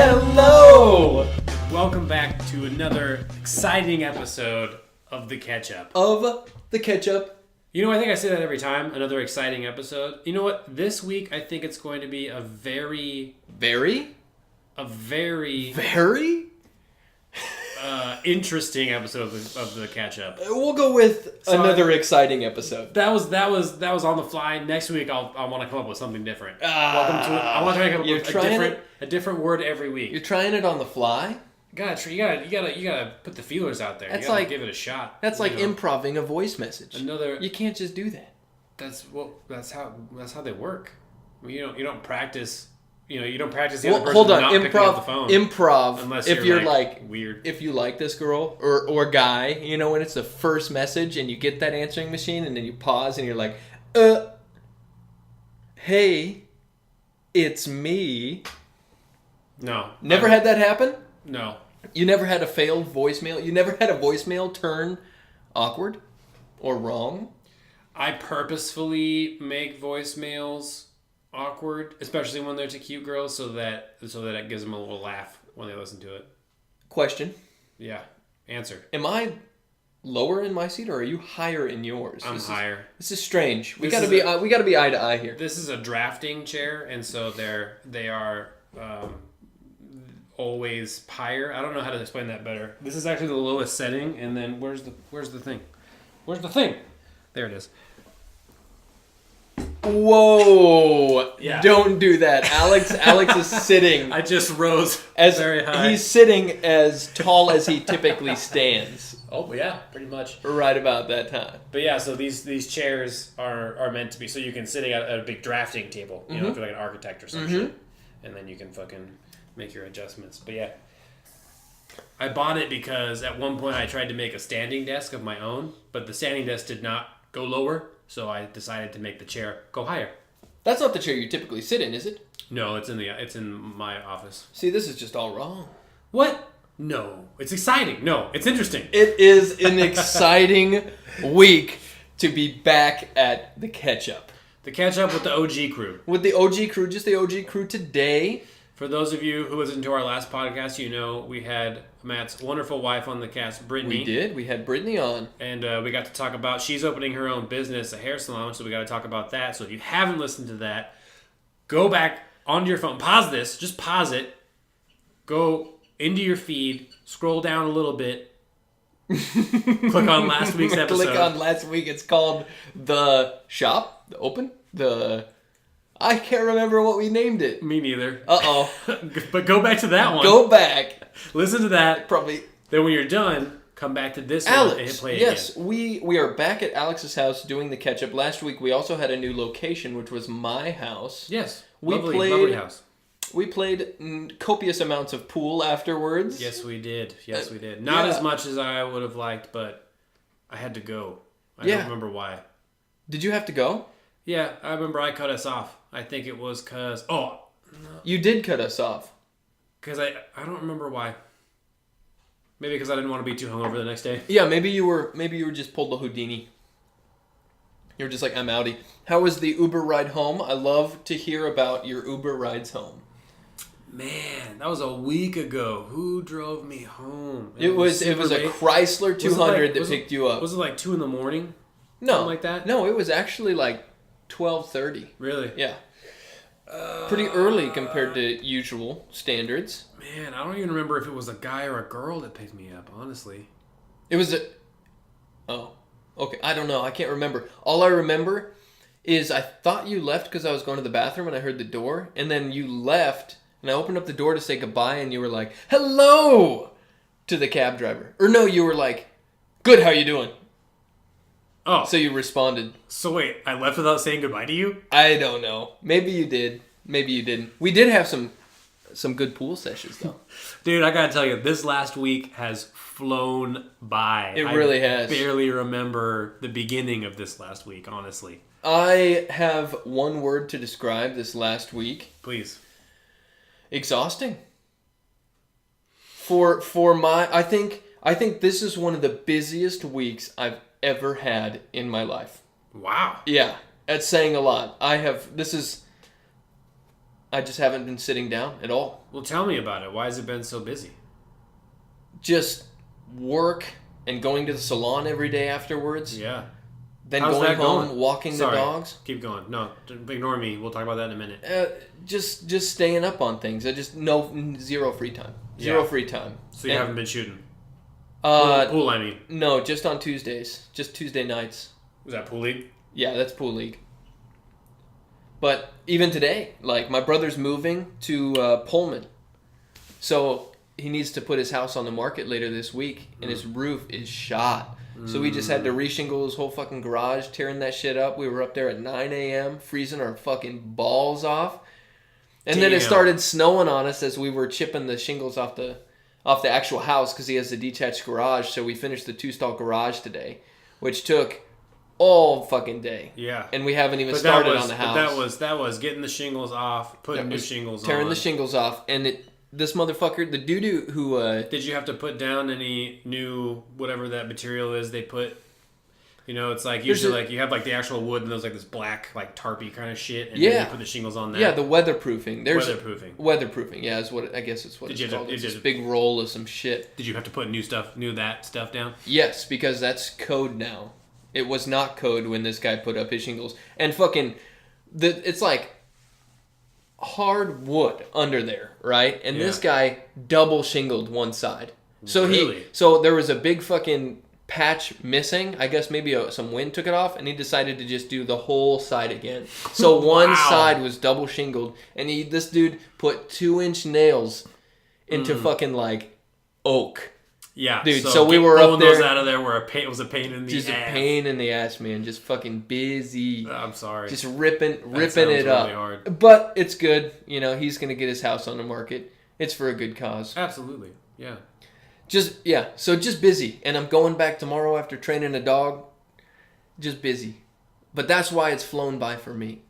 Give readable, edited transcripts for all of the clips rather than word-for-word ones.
Hello! Welcome back to another exciting episode of The Catch-Up. Of The Catch-Up. You know, I think I say that every time, another exciting episode. You know what? This week, I think it's going to be a very interesting episode of The Catch-Up. We'll go with another exciting episode. That was on the fly. Next week, I want to come up with something different. Welcome to it. I want to come up with a different word every week. You're trying it on the fly? You gotta put the feelers out there. You gotta give it a shot. That's like improving a voice message. You can't just do that. That's how they work. You don't practice. You don't practice the other person hold on. not picking up the phone. Improv. Unless if you're like weird. If you like this girl or guy, when it's the first message and you get that answering machine and then you pause and you're like, hey, it's me. No. Never had that happen? No. You never had a failed voicemail? You never had a voicemail turn awkward or wrong? I purposefully make voicemails awkward, especially when they're to cute girls, so that it gives them a little laugh when they listen to it. Question. Yeah. Answer. Am I lower in my seat, or are you higher in yours? I'm higher. This is strange. We gotta be eye to eye here. This is a drafting chair, and so they are always higher. I don't know how to explain that better. This is actually the lowest setting, and then where's the thing? Where's the thing? There it is. Whoa! Yeah. Don't do that. Alex is sitting. I just rose very high. He's sitting as tall as he typically stands. Oh yeah, pretty much. Right about that time. But yeah, so these chairs are meant to be so you can sit at a big drafting table. You know, if you're like an architect or some shit, and then you can fucking make your adjustments. But yeah, I bought it because at one point I tried to make a standing desk of my own, but the standing desk did not go lower, so I decided to make the chair go higher. That's not the chair you typically sit in, is it? No, it's in my office. See, this is just all wrong. What? No, it's exciting. No, it's interesting. It is an exciting week to be back at the Catch-Up. The Catch-Up with the OG crew. With the OG crew, just the OG crew today. For those of you who listened to our last podcast, we had Matt's wonderful wife on the cast, Brittany. We did. We had Brittany on. And we got to talk about, she's opening her own business, a hair salon, so we got to talk about that. So if you haven't listened to that, go back onto your phone. Pause this. Just pause it. Go into your feed. Scroll down a little bit. Click on last week's episode. Click on last week. It's called The Shop. The Open. I can't remember what we named it. Me neither. Uh-oh. But go back to that one. Go back. Listen to that. Probably. Then when you're done, come back to this Alex, one and hit play yes, again. we are back at Alex's house doing the Catch-Up. Last week we also had a new location, which was my house. Yes. Lovely house. We played copious amounts of pool afterwards. Yes, we did. Not as much as I would have liked, but I had to go. I don't remember why. Did you have to go? Yeah, I remember I cut us off. I think it was because... Oh. No. You did cut us off. Because I don't remember why. Maybe because I didn't want to be too hungover the next day. Yeah, maybe you were just pulled the Houdini. You were just like, I'm outie. How was the Uber ride home? I love to hear about your Uber rides home. Man, that was a week ago. Who drove me home? It was a Chrysler 200 that picked you up. Was it like 2 in the morning? No. Something like that? No, it was actually like 12:30. Really? Yeah. Pretty early compared to usual standards. Man, I don't even remember if it was a guy or a girl that picked me up, honestly. It was Oh. Okay, I don't know. I can't remember. All I remember is I thought you left because I was going to the bathroom and I heard the door. And then you left and I opened up the door to say goodbye and you were like, hello, to the cab driver. Or no, you were like, good, how you doing? Oh. So you responded. So wait, I left without saying goodbye to you? I don't know. Maybe you did. Maybe you didn't. We did have some good pool sessions, though. Dude, I gotta tell you, this last week has flown by. It really has. I barely remember the beginning of this last week, honestly. I have one word to describe this last week. Please. Exhausting. I think this is one of the busiest weeks I've ever had in my life. Wow. Yeah, that's saying a lot. I just haven't been sitting down at all. Well, tell me about it. Why has it been so busy? Just work and going to the salon every day afterwards. Yeah. Then How's going that home, going? walking the dogs. Keep going. No, ignore me. We'll talk about that in a minute. Just staying up on things. I just zero free time. Zero free time. So you haven't been shooting? Pool, I mean. No, just on Tuesdays. Just Tuesday nights. Was that pool league? Yeah, that's pool league. But even today, like my brother's moving to Pullman, so he needs to put his house on the market later this week, and his roof is shot. So we just had to reshingle his whole fucking garage, tearing that shit up. We were up there at 9 a.m., freezing our fucking balls off. And then it started snowing on us as we were chipping the shingles off the actual house because he has a detached garage. So we finished the 2-stall garage today, which took all fucking day. Yeah. And we haven't even started on the house. But that was getting the shingles off, putting new shingles on. Tearing the shingles off. And this motherfucker, the doo-doo who... Did you have to put down any new, whatever that material is they put? You know, it's like usually like you have like the actual wood and there's like this black like tarpy kind of shit, and then you put the shingles on that. Yeah, the weatherproofing. Weatherproofing. Yeah, is what I guess it's what it's called. It's this big roll of some shit. Did you have to put new stuff down? Yes, because that's code now. It was not code when this guy put up his shingles, and fucking it's like hard wood under there, right? And this guy double shingled one side. So so there was a big fucking patch missing. I guess maybe some wind took it off, and he decided to just do the whole side again. So one side was double shingled, and this dude put 2-inch nails into fucking like oak. Yeah, dude. So we were up there. Those out of there was a pain in the ass. Just a pain in the ass, man. Just fucking busy. I'm sorry. Just ripping it really up. Hard. But it's good. You know, he's gonna get his house on the market. It's for a good cause. Absolutely. Yeah. So just busy. And I'm going back tomorrow after training a dog. Just busy. But that's why it's flown by for me.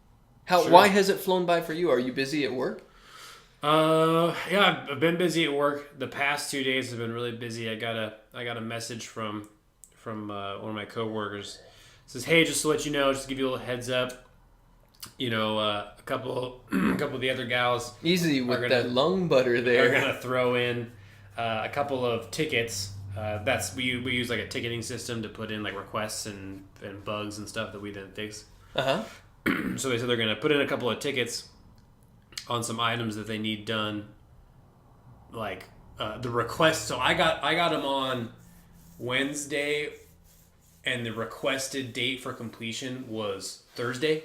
Why has it flown by for you? Are you busy at work? Yeah, I've been busy at work. The past 2 days have been really busy. I got a message from one of my coworkers. It says, "Hey, just to let you know, just to give you a little heads up, you know, a couple of the other gals easy with that lung butter there. Are gonna throw in a couple of tickets. We use like a ticketing system to put in like requests and bugs and stuff that we didn't fix. So they said they're gonna put in a couple of tickets on some items that they need done, like the request. So I got them on Wednesday, and the requested date for completion was Thursday,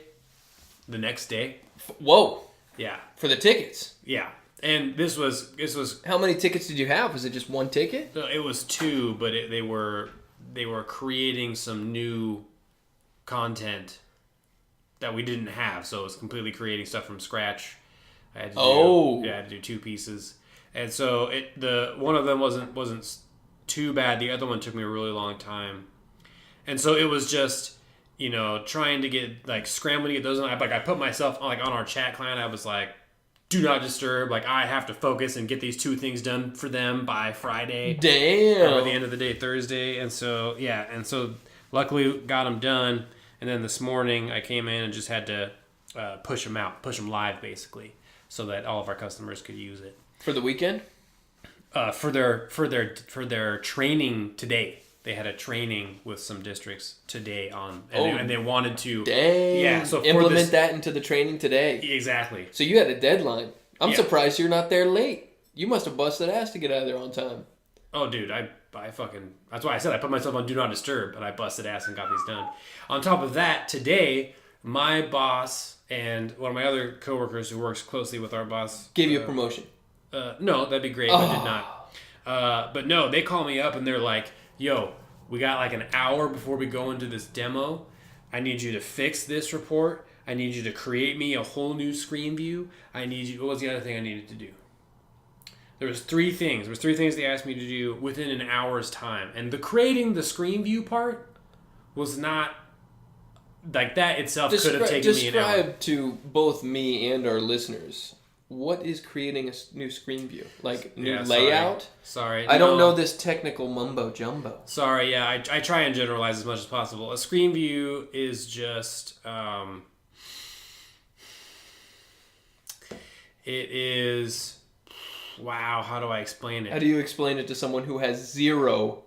the next day. Whoa! Yeah, for the tickets. Yeah, and this was. How many tickets did you have? Was it just one ticket? It was 2, but they were creating some new content that we didn't have, so it was completely creating stuff from scratch. I had to do 2 pieces, and so one of them wasn't too bad. The other one took me a really long time, and so it was just, you know, trying to get like scrambling to get those. I put myself on our chat client. I was like, do not disturb. Like I have to focus and get these 2 things done for them by Friday. Damn. Or by the end of the day, Thursday, and so luckily got them done. And then this morning I came in and just had to push them live basically, so that all of our customers could use it for the weekend. For their training today, they had a training with some districts today and they wanted to so implement that into the training today. Exactly. So you had a deadline. I'm surprised you're not there late. You must have busted ass to get out of there on time. Oh, dude, I fucking... That's why I said I put myself on Do Not Disturb, and I busted ass and got these done. On top of that, today, my boss and one of my other coworkers who works closely with our boss... Gave you a promotion? No, that'd be great, but did not. But no, they call me up and they're like, yo, we got like an hour before we go into this demo. I need you to fix this report. I need you to create me a whole new screen view. What was the other thing I needed to do? There was 3 things. There was 3 things they asked me to do within an hour's time. And creating the screen view part was not... Like, that itself could have taken me an hour. Describe to both me and our listeners, what is creating a new screen view? Like, new layout? Sorry. I don't know this technical mumbo-jumbo. Sorry, yeah. I try and generalize as much as possible. A screen view is just... It is... Wow, how do I explain How it? do you explain it to someone who has zero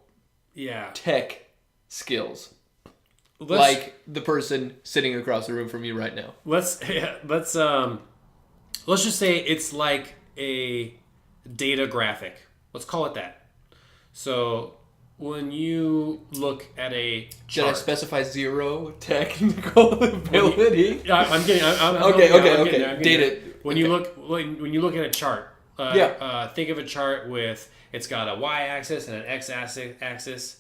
Yeah. tech skills? Let's, Like the person sitting across the room from you right now. let's just say it's like a data graphic. Let's call it that. So when you look at a Should I chart, specify zero technical ability? I'm getting. Okay. Data. When you look at a chart, think of a chart with it's got a y-axis and an x-axis,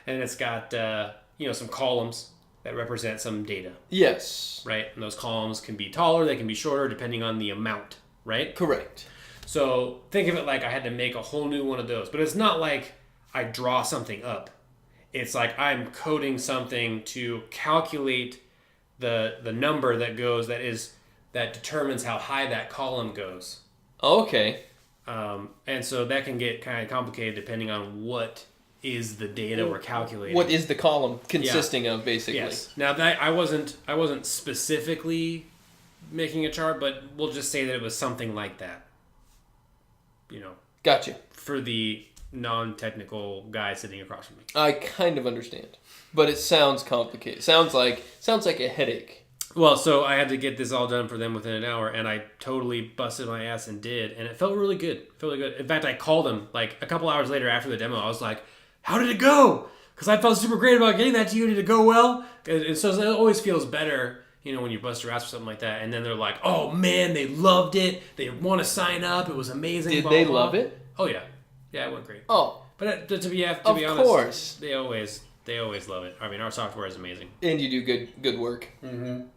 and it's got some columns that represent some data, Yes. right? And those columns can be taller, they can be shorter, depending on the amount, right? Correct. So think of it like I had to make a whole new one of those, but it's not like I draw something up. It's like I'm coding something to calculate the number that determines how high that column goes. Okay. And so that can get kind of complicated depending on what is the data we're calculating. What is the column consisting of, basically? Yes. Now that I wasn't specifically making a chart, but we'll just say that it was something like that. Gotcha. For the non-technical guy sitting across from me. I kind of understand, but it sounds complicated. Sounds like a headache. Well, so I had to get this all done for them within an hour, and I totally busted my ass and did, and it felt really good. In fact, I called them like a couple hours later after the demo. I was like, "How did it go?" Because I felt super great about getting that to you. Did it go well? And so it always feels better, when you bust your ass or something like that. And then they're like, "Oh man, they loved it. They want to sign up. It was amazing." Did blah, they blah. love it? Oh yeah, it went great. Oh, But to be honest, of course. they always love it. I mean, our software is amazing, and you do good work. Mm-hmm.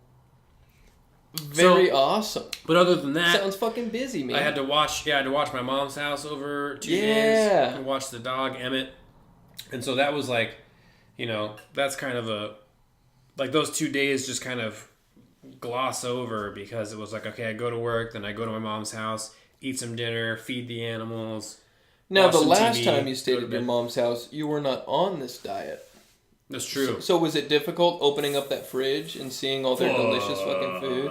Very awesome. But other than that, Sounds fucking busy, man. I had to watch my mom's house over 2 days and watch the dog Emmett, and so that was like, that's kind of those 2 days just kind of gloss over because it was like, okay, I go to work, then I go to my mom's house, eat some dinner, feed the animals. Now, watch the some last TV, time you stayed go to at your bed. mom's house, you were not on this diet. That's true. So was it difficult opening up that fridge and seeing all their delicious fucking food?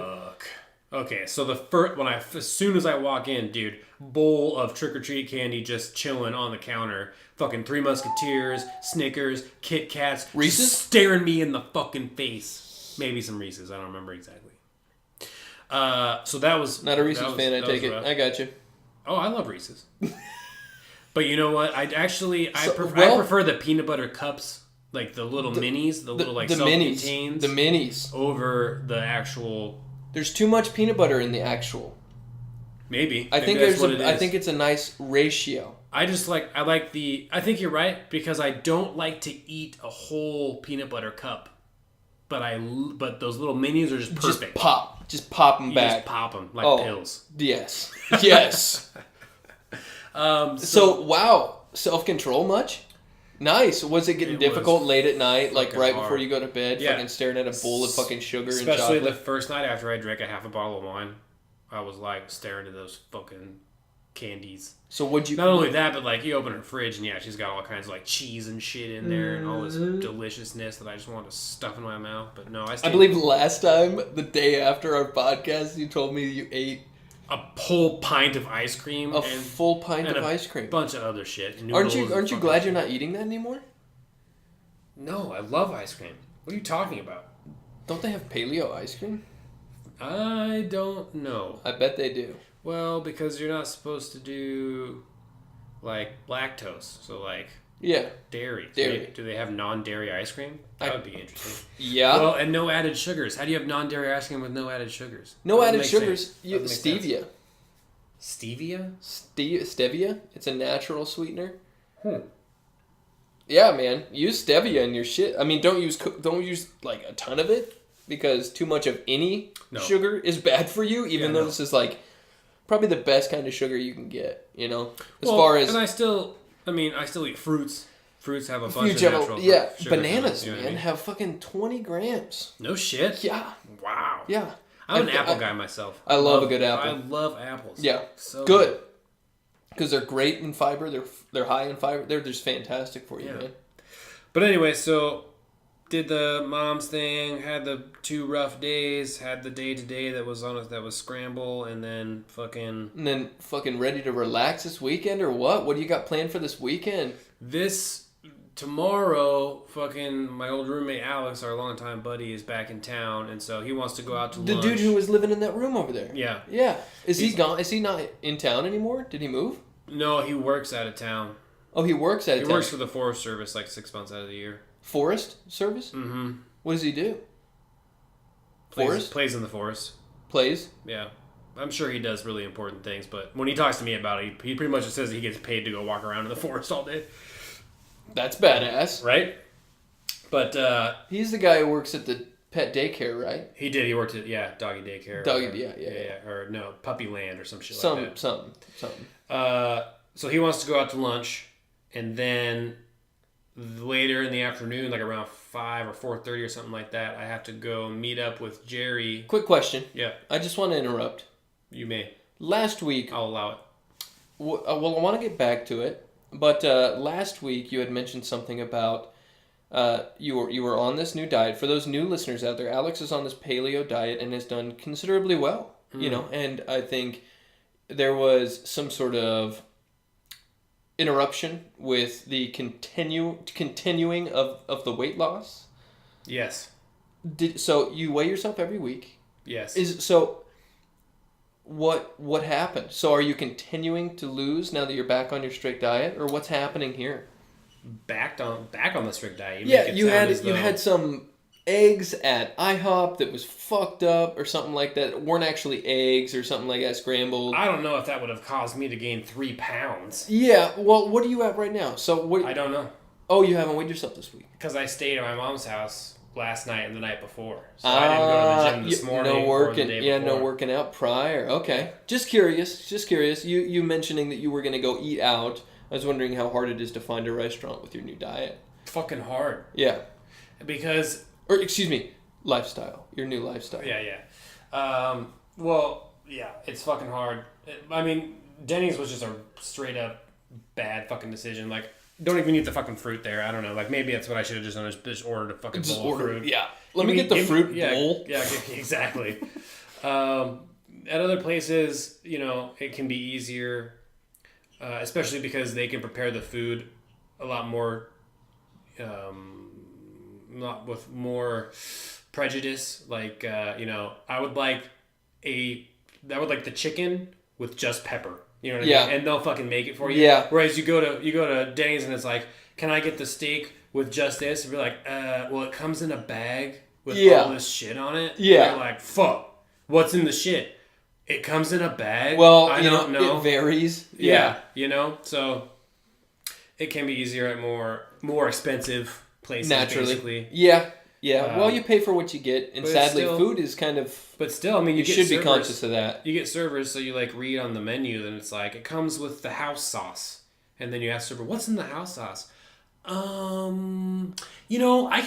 Okay, so as soon as I walk in, dude, bowl of trick-or-treat candy just chilling on the counter. Fucking Three Musketeers, Snickers, Kit Kats. Reese's? Just staring me in the fucking face. Maybe some Reese's, I don't remember exactly. So that was... Not a Reese's fan, I take it. rough. I got you. Oh, I love Reese's. But you know what? I prefer the peanut butter cups, like the little minis, the little self-contained. The minis. Over the actual... There's too much peanut butter in the actual. Maybe. I think it's a nice ratio. I think you're right because I don't like to eat a whole peanut butter cup, but those little minis are just perfect. Just pop them back. Just pop them like pills. Yes. So wow, self-control much? Nice. Was it getting difficult late at night, like right before you go to bed, fucking staring at a bowl of fucking sugar and chocolate? Especially the first night after I drank a half a bottle of wine, I was like staring at those fucking candies. So would you... Not only that, but like you open her fridge and she's got all kinds of like cheese and shit in there and all this deliciousness that I just wanted to stuff in my mouth. But no, I believe last time, the day after our podcast, you told me you ate a whole pint of ice cream. Full pint of ice cream. A bunch of other shit. Aren't you glad you're not eating that anymore? No, I love ice cream. What are you talking about? Don't they have paleo ice cream? I don't know. I bet they do. Well, because you're not supposed to do like lactose. So like dairy. Do they have non-dairy ice cream? That would be interesting. Yeah. Well, and no added sugars. How do you have non-dairy ice cream with no added sugars? No added sugars. Stevia. Stevia? Stevia. It's a natural sweetener. Yeah, man. Use stevia in your shit. I mean, don't use like a ton of it because too much of any sugar is bad for you. Even though this is like probably the best kind of sugar you can get. And I still eat fruits. Fruits have a bunch of natural sugar. Bananas, man, have fucking 20 grams. No shit? Yeah. Wow. Yeah. I'm an apple guy myself. I love a good apple. I love apples. Yeah. So good. Because they're great in fiber. They're high in fiber. They're just fantastic for you, man. But anyway, so did the mom's thing, had the 2 rough days, had the day-to-day that was scramble, and then fucking ready to relax this weekend or what? What do you got planned for this weekend? Tomorrow, fucking my old roommate Alex, our longtime buddy, is back in town, and so he wants to go out to lunch. The dude who was living in that room over there. Yeah. Yeah. Is he gone? Is he not in town anymore? Did he move? No, he works out of town. Oh, he works out of town. He works for the Forest Service like 6 months out of the year. Forest Service? Mm-hmm. What does he do? Forest? Plays in the forest. Plays? Yeah. I'm sure he does really important things, but when he talks to me about it, he pretty much just says he gets paid to go walk around in the forest all day. That's badass. Right? But, he's the guy who works at the pet daycare, right? He did. He worked at, doggy daycare. Yeah. Or, no, puppy land or some shit like that. Something. So he wants to go out to lunch, and then later in the afternoon, like around 5 or 4:30 or something like that, I have to go meet up with Jerry. Quick question. Yeah. I just want to interrupt. You may. Last week... I'll allow it. Well, I want to get back to it, but last week you had mentioned something about you were on this new diet. For those new listeners out there, Alex is on this paleo diet and has done considerably well, and I think there was some sort of interruption with the continuing of the weight loss. Yes. So you weigh yourself every week? Yes. What happened? So are you continuing to lose now that you're back on your strict diet, or what's happening here? Back on the strict diet. You had some eggs at IHOP that was fucked up or something like that. Weren't actually eggs or something like that, scrambled. I don't know if that would have caused me to gain 3 pounds. Yeah, well, what are you at right now? So what? I don't know. Oh, you haven't weighed yourself this week. Because I stayed at my mom's house last night and the night before. So I didn't go to the gym this morning or the day before. No working out prior. Okay. Just curious. You mentioning that you were going to go eat out. I was wondering how hard it is to find a restaurant with your new diet. Fucking hard. Yeah. Because... Or, excuse me, lifestyle. Your new lifestyle. Yeah. Well, yeah, it's fucking hard. I mean, Denny's was just a straight up bad fucking decision. Like, don't even eat the fucking fruit there. I don't know. Like, maybe that's what I should have just done. Just ordered a fucking bowl of fruit. Yeah. Let me get the fruit bowl. Yeah, exactly. At other places, it can be easier, especially because they can prepare the food a lot more, not with more prejudice. Like, I would like the chicken with just pepper. You know what I mean? And they'll fucking make it for you. Yeah. Whereas you go to Denny's and it's like, can I get the steak with just this? And you're like, well, it comes in a bag with all this shit on it. Yeah. And you're like, fuck, what's in the shit? It comes in a bag. Well, I don't know. It varies. Yeah. So it can be easier at more expensive places. Naturally. Basically. Yeah. Well, you pay for what you get, and sadly, food is kind of. But still, I mean, you should be conscious of that. You get servers, so you read on the menu, and it's like it comes with the house sauce, and then you ask the server, "What's in the house sauce?" I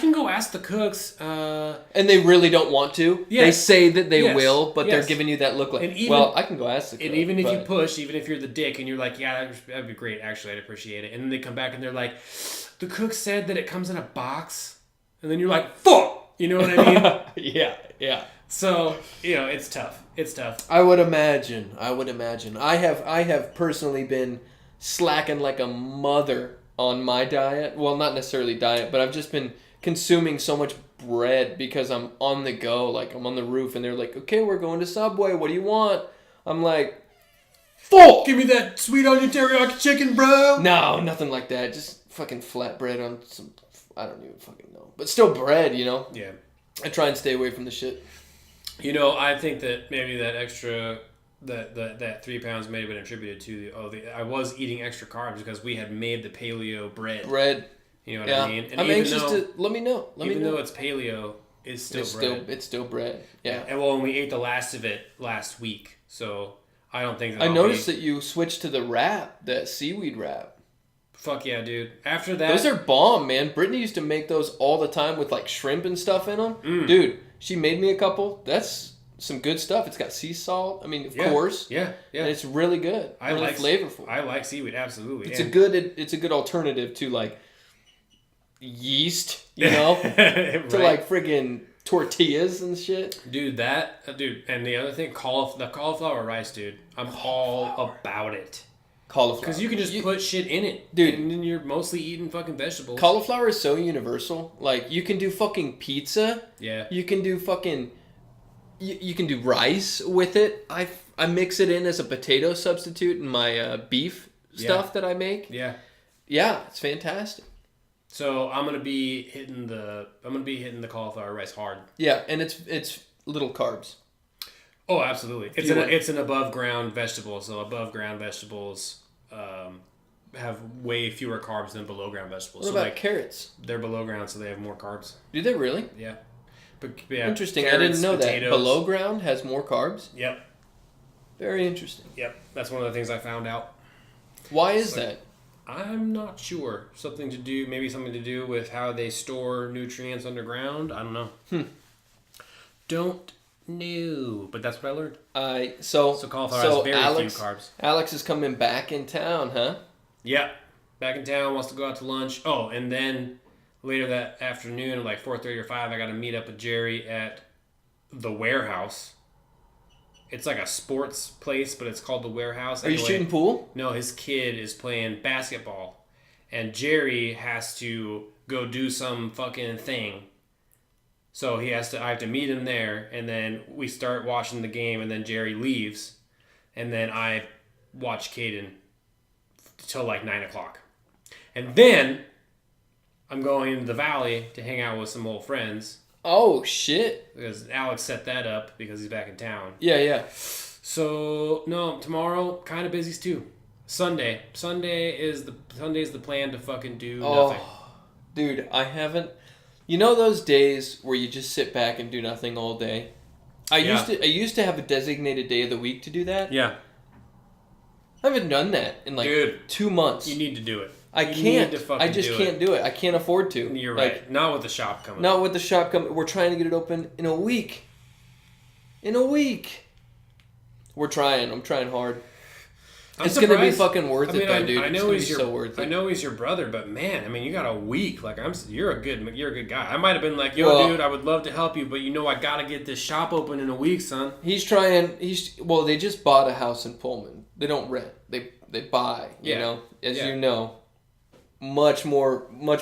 can go ask the cooks. And they really don't want to. Yes. They say that they will, but they're giving you that look like, I can go ask the cook. And even if you push, even if you're the dick, and you're like, yeah, that'd be great, actually, I'd appreciate it. And then they come back and they're like, the cook said that it comes in a box. And then you're like, fuck! You know what I mean? Yeah. So, it's tough. It's tough. I would imagine. I have personally been slacking like a mother on my diet. Well, not necessarily diet, but I've just been consuming so much bread because I'm on the go. Like, I'm on the roof and they're like, okay, we're going to Subway. What do you want? I'm like, fuck! Give me that sweet onion teriyaki chicken, bro! No, nothing like that. Just fucking flatbread on some... I don't even fucking know. But still bread, Yeah. I try and stay away from the shit. I think that maybe that extra... That 3 pounds may have been attributed to I was eating extra carbs because we had made the paleo bread. You know what I mean? And I'm anxious to... Let me know. Even though it's paleo, it's still bread. It's still bread. Yeah. And when we ate the last of it last week, so I don't think that I noticed that you switched to the wrap, that seaweed wrap. Fuck yeah, dude. After that... Those are bomb, man. Brittany used to make those all the time with shrimp and stuff in them. Dude, she made me a couple. That's some good stuff. It's got sea salt. I mean, of course. Yeah. And it's really good. Really flavorful. I like seaweed, absolutely. It's a good alternative to yeast, you know, right. to like friggin' tortillas and shit. Dude, and the other thing, the cauliflower rice, dude. I'm all about it. Cauliflower. Because you can just put shit in it. Dude. And then you're mostly eating fucking vegetables. Cauliflower is so universal. Like, you can do fucking pizza. Yeah. You can do fucking... You can do rice with it. I mix it in as a potato substitute in my beef stuff that I make. Yeah. Yeah, it's fantastic. So I'm gonna be hitting the cauliflower rice hard. Yeah, and it's little carbs. Oh, absolutely. It's an above ground vegetable. So above ground vegetables have way fewer carbs than below ground vegetables. What so about carrots? They're below ground, so they have more carbs. Do they really? Yeah. But yeah, interesting. Carrots, I didn't know potatoes. that. Below ground has more carbs? Yep. Very interesting. Yep. That's one of the things I found out. Why is that? I'm not sure. Maybe something to do with how they store nutrients underground. I don't know. Don't know. But that's what I learned. So cauliflower has very few carbs. Alex is coming back in town, huh? Yeah. Back in town, wants to go out to lunch. Oh, and then later that afternoon at like 4:30 or 5, I got to meet up with Jerry at the Warehouse. It's like a sports place, but it's called the Warehouse. Are you shooting pool? No, his kid is playing basketball. And Jerry has to go do some fucking thing. So I have to meet him there, and then we start watching the game, and then Jerry leaves. And then I watch Caden till like 9 o'clock. And then I'm going into the valley to hang out with some old friends. Oh, shit. Because Alex set that up because he's back in town. Yeah. So, no, tomorrow, kind of busy too. Sunday is the plan to fucking do nothing. Dude, I haven't... You know those days where you just sit back and do nothing all day? I used to have a designated day of the week to do that. Yeah. I haven't done that in like 2 months. You need to do it. I can't. I just can't do it. I can't afford to. You're right. Not with the shop coming. Not with the shop coming. We're trying to get it open in a week. We're trying. I'm trying hard. It's going to be fucking worth it, though, dude. I know it's so worth it. I know he's your brother, but man, I mean, you got a week. Like, you're a good guy. I might have been like, dude, I would love to help you, but I got to get this shop open in a week, son. He's trying. They just bought a house in Pullman. They don't rent. They buy. You know, you know, much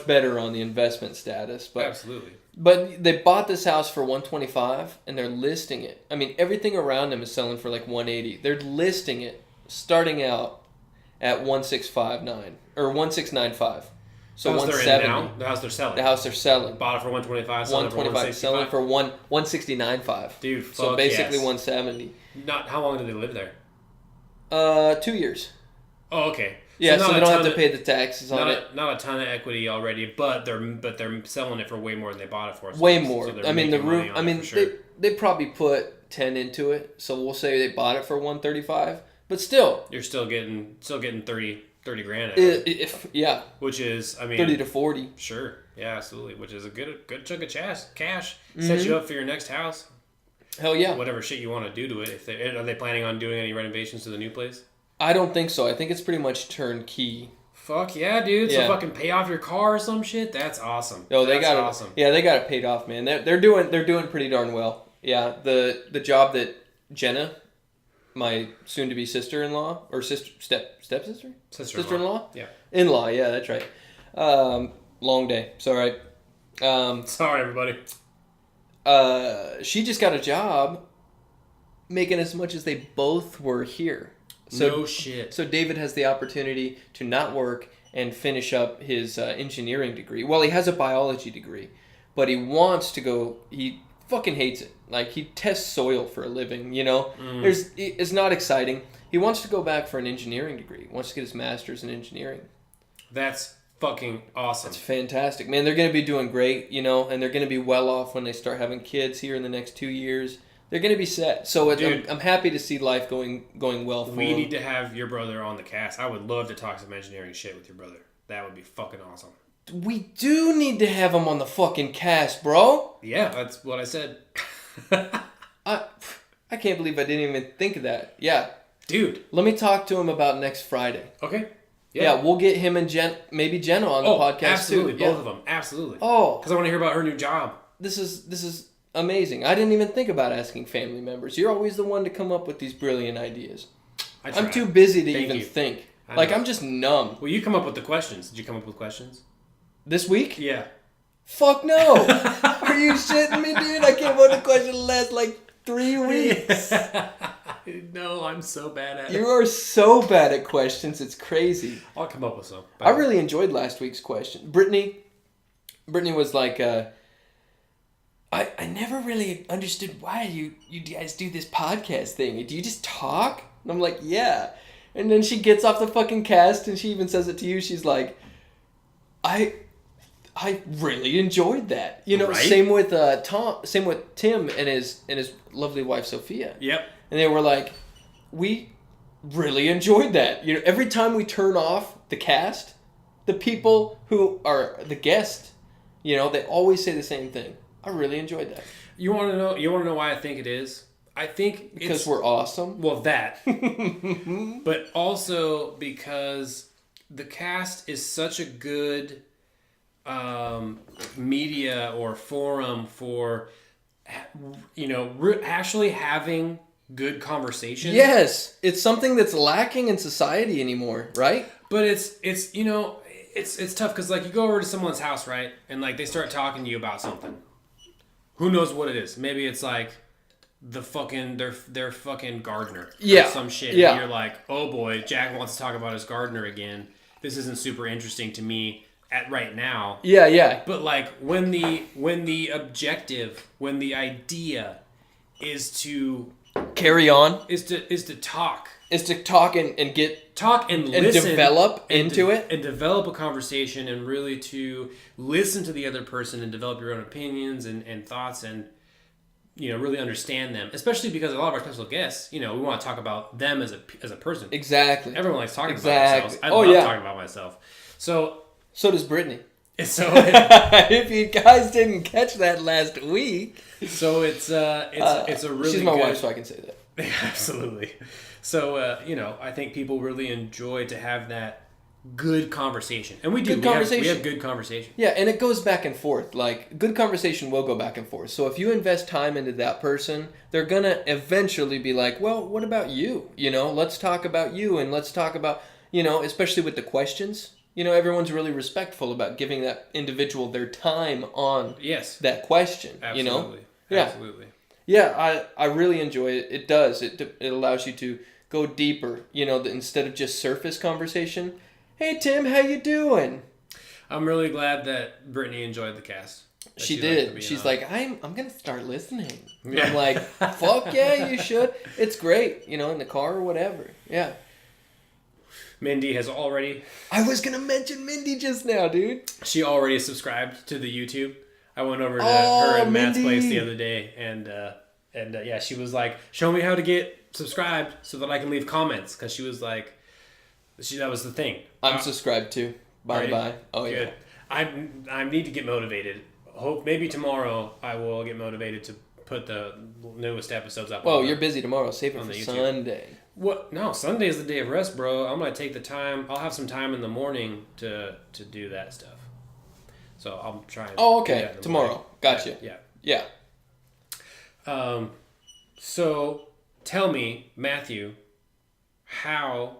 better on the investment status. But absolutely. But they bought this house for $125, and they're listing it. I mean, everything around them is selling for like $180. They're listing it starting out at $1,659 or $1,695. So $170. The house they're selling. The house they're selling. Bought it for $125. Selling for $169.5. Dude, so basically $170. Not how long do they live there? 2 years. Oh, okay. Yeah, so they don't have to pay the taxes on it. Not a ton of equity already, but they're selling it for way more than they bought it for. Way more. I mean, the room. I mean, they probably put 10 into it. So we'll say they bought it for $135. But still, you're still getting 30 grand out of it. Yeah. Which is, I mean, 30 to 40. Sure. Yeah, absolutely. Which is a good chunk of cash. Sets you up for your next house. Hell yeah. Whatever shit you want to do to it. Are they planning on doing any renovations to the new place? I don't think so. I think it's pretty much turnkey. Fuck yeah, dude. Yeah. So fucking pay off your car or some shit? That's awesome. Oh, they got awesome. Yeah, they got it paid off, man. They're doing pretty darn well. Yeah, the job that Jenna, my soon-to-be sister-in-law or stepsister? Sister-in-law? Yeah. In-law, yeah, that's right. Long day. It's all right. Sorry, everybody. She just got a job making as much as they both were here. So, no shit. So David has the opportunity to not work and finish up his engineering degree. Well, he has a biology degree, but he wants to go... He fucking hates it. Like, he tests soil for a living, you know? It's not exciting. He wants to go back for an engineering degree. He wants to get his master's in engineering. That's fucking awesome. That's fantastic. Man, they're going to be doing great, you know? And they're going to be well off when they start having kids here in the next 2 years. They're going to be set. So I'm happy to see life going well for them. We need to have your brother on the cast. I would love to talk some engineering shit with your brother. That would be fucking awesome. We do need to have him on the fucking cast, bro. Yeah, that's what I said. I can't believe I didn't even think of that. Yeah. Dude. Let me talk to him about next Friday. Okay. Yeah, we'll get him and maybe Jenna on the podcast absolutely, too. both of them, absolutely. Oh, because I want to hear about her new job. This is amazing. I didn't even think about asking family members. You're always the one to come up with these brilliant ideas. I'm too busy to even think. Like, I'm just numb. Well, you come up with the questions. Did you come up with questions? This week? Yeah. Fuck no. Are you shitting me, dude? I came up with a question the last, 3 weeks. No, I'm so bad at it. You are so bad at questions. It's crazy. I'll come up with some. I really enjoyed last week's question. Brittany was like, I never really understood why you guys do this podcast thing. Do you just talk? And I'm like, yeah. And then she gets off the fucking cast and she even says it to you. She's like, I really enjoyed that. You know, right? Same with Tim and his lovely wife Sophia. Yep. And they were like, we really enjoyed that. You know, every time we turn off the cast, the people who are the guest, you know, they always say the same thing. I really enjoyed that. You want to know why I think it is? I think because we're awesome. Well, that. But also because the cast is such a good media or forum for, you know, actually having good conversation. Yes, it's something that's lacking in society anymore, right? But it's you know, it's tough because like you go over to someone's house, right, and like they start talking to you about something. Who knows what it is? Maybe it's like the fucking their fucking gardener. Yeah. Or some shit. Yeah. And you're like, oh boy, Jack wants to talk about his gardener again. This isn't super interesting to me at right now. Yeah, yeah. But like when the objective, when the idea is to carry on, is to talk. Is to talk and get talk and listen and develop into it and develop a conversation and really to listen to the other person and develop your own opinions and thoughts and, you know, really understand them, especially because a lot of our special guests, you know, we want to talk about them as a person. Exactly. Everyone likes talking about themselves. I love talking about myself. So does Brittany. So if you guys didn't catch that last week, so it's a really she's my wife, so I can say that. Absolutely. So, you know, I think people really enjoy to have that good conversation. And we do. We have good conversation. Yeah, and it goes back and forth. Like, good conversation will go back and forth. So if you invest time into that person, they're going to eventually be like, well, what about you? You know, let's talk about you and let's talk about, you know, especially with the questions. You know, everyone's really respectful about giving that individual their time on that question. Absolutely. You know? Yeah. Absolutely. Yeah, I really enjoy it. It does. It allows you to go deeper, you know, instead of just surface conversation. Hey, Tim, how you doing? I'm really glad that Brittany enjoyed the cast. She did. She's like, I'm going to start listening. Yeah. I'm like, fuck yeah, you should. It's great, you know, in the car or whatever. Yeah. Mindy has already... I was going to mention Mindy just now, dude. She already subscribed to the YouTube. I went over to her and Matt's place the other day, and yeah, she was like, show me how to get subscribed so that I can leave comments, because she was like, that was the thing. I'm subscribed too. Bye. Oh, good. Yeah. I need to get motivated. Hope maybe tomorrow I will get motivated to put the newest episodes up. Well, you're busy tomorrow. Save it for Sunday. What? No, Sunday is the day of rest, bro. I'm gonna take the time. I'll have some time in the morning to do that stuff. So I'll try. Oh, okay. Tomorrow. Morning. Gotcha. Yeah. So tell me, Matthew, how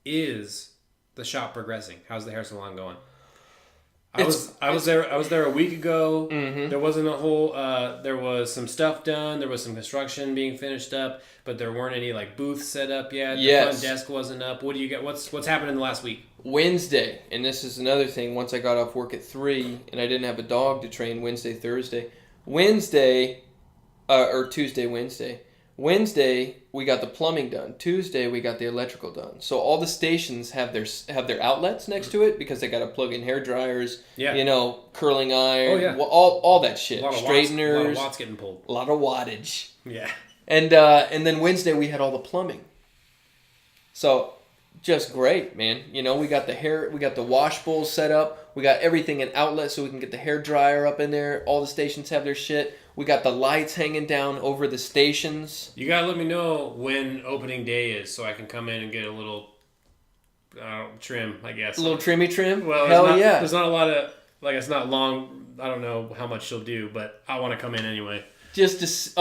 is the shop progressing? How's the hair salon going? I was there a week ago. Mm-hmm. There wasn't a whole. There was some stuff done. There was some construction being finished up, but there weren't any like booths set up yet. The front desk wasn't up. What do you get? What's happened in the last week? Wednesday, and this is another thing. Once I got off work at 3, and I didn't have a dog to train Wednesday, Thursday, Tuesday, Wednesday. Wednesday we got the plumbing done. Tuesday we got the electrical done. So all the stations have their outlets next to it because they got to plug in hair dryers. Yeah. You know, curling iron. All that shit. Straighteners. A lot of watts getting pulled. A lot of wattage. Yeah. And then Wednesday we had all the plumbing. So just great, man. You know, we got the wash bowls set up. We got everything in outlet so we can get the hair dryer up in there. All the stations have their shit. We got the lights hanging down over the stations. You gotta let me know when opening day is so I can come in and get a little trim, I guess. A little trimmy trim? Well, Hell yeah. There's not a lot of, like, it's not long. I don't know how much she'll do, but I want to come in anyway. Maybe just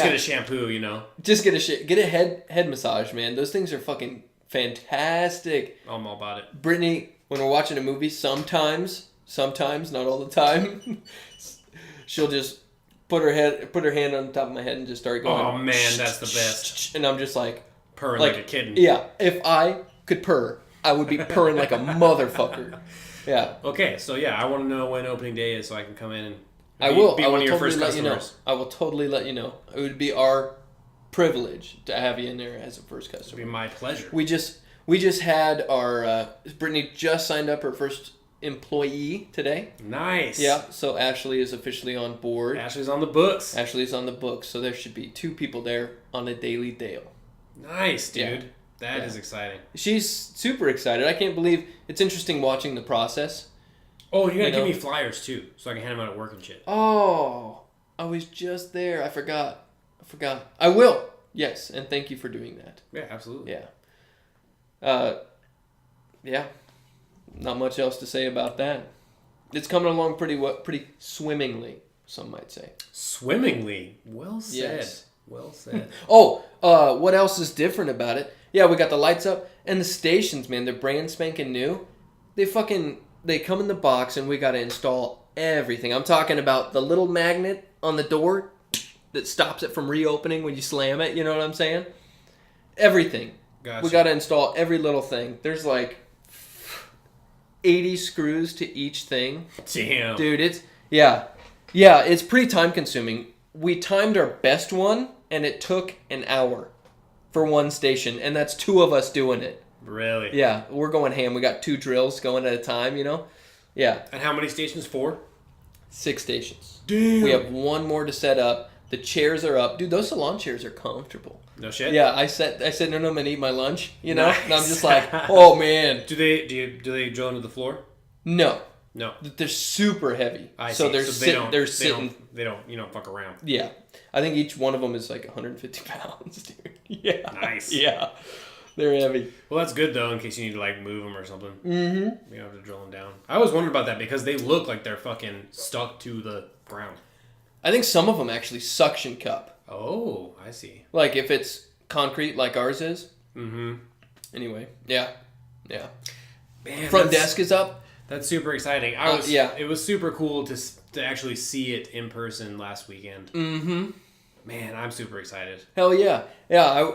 get a shampoo, Just get a head massage, man. Those things are fucking fantastic. I'm all about it. Brittany, when we're watching a movie, sometimes, not all the time, she'll just put her hand on top of my head and just start going. Oh man, that's the best. And I'm just like purring like a kitten. Yeah, if I could purr, I would be purring like a motherfucker. Yeah. Okay, so yeah, I want to know when opening day is so I can come in and I will be one of your totally first let you know. customers. I will totally let you know. It would be our privilege to have you in there as a first customer. It would be my pleasure. We just had our Brittany just signed up her first employee today. Nice. Yeah, so Ashley is officially on board. Ashley's on the books. Ashley's on the books, so there should be 2 people there on a daily deal. Nice, dude. Yeah. That is exciting. She's super excited. I can't believe it's interesting watching the process. Oh, you gotta give me flyers too, so I can hand them out at work and shit. Oh, I was just there. I forgot. I will. Yes, and thank you for doing that. Yeah, absolutely. Yeah. Yeah. Not much else to say about that. It's coming along pretty swimmingly, some might say. Swimmingly. Well said. Yes. Well said. What else is different about it? Yeah, we got the lights up and the stations, man. They're brand spanking new. They come in the box and we got to install everything. I'm talking about the little magnet on the door that stops it from reopening when you slam it. You know what I'm saying? Everything. Gotcha. We got to install every little thing. There's like 80 screws to each thing. Damn. Dude, it's pretty time consuming. We timed our best one and it took an hour for one station, and that's 2 of us doing it. Really? Yeah, we're going ham. We got 2 drills going at a time, Yeah. And how many stations? 4? 6 stations. Damn. We have 1 more to set up. The chairs are up. Dude, those salon chairs are comfortable. No shit? Yeah, I said no, I'm going to eat my lunch, Nice. And I'm just like, oh, man. Do they drill into the floor? No. No. They're super heavy. I so see. they're They sitting. They don't fuck around. Yeah. I think each one of them is like 150 pounds, dude. Yeah. Nice. Yeah. They're heavy. Well, that's good, though, in case you need to, like, move them or something. Mm-hmm. You don't have to drill them down. I always wondered about that because they look like they're fucking stuck to the ground. I think some of them actually suction cup. Oh, I see. Like if it's concrete like ours is. Mm-hmm. Anyway, yeah. Man, Front desk is up. That's super exciting. It was super cool to actually see it in person last weekend. Mm-hmm. Man, I'm super excited. Hell yeah. Yeah,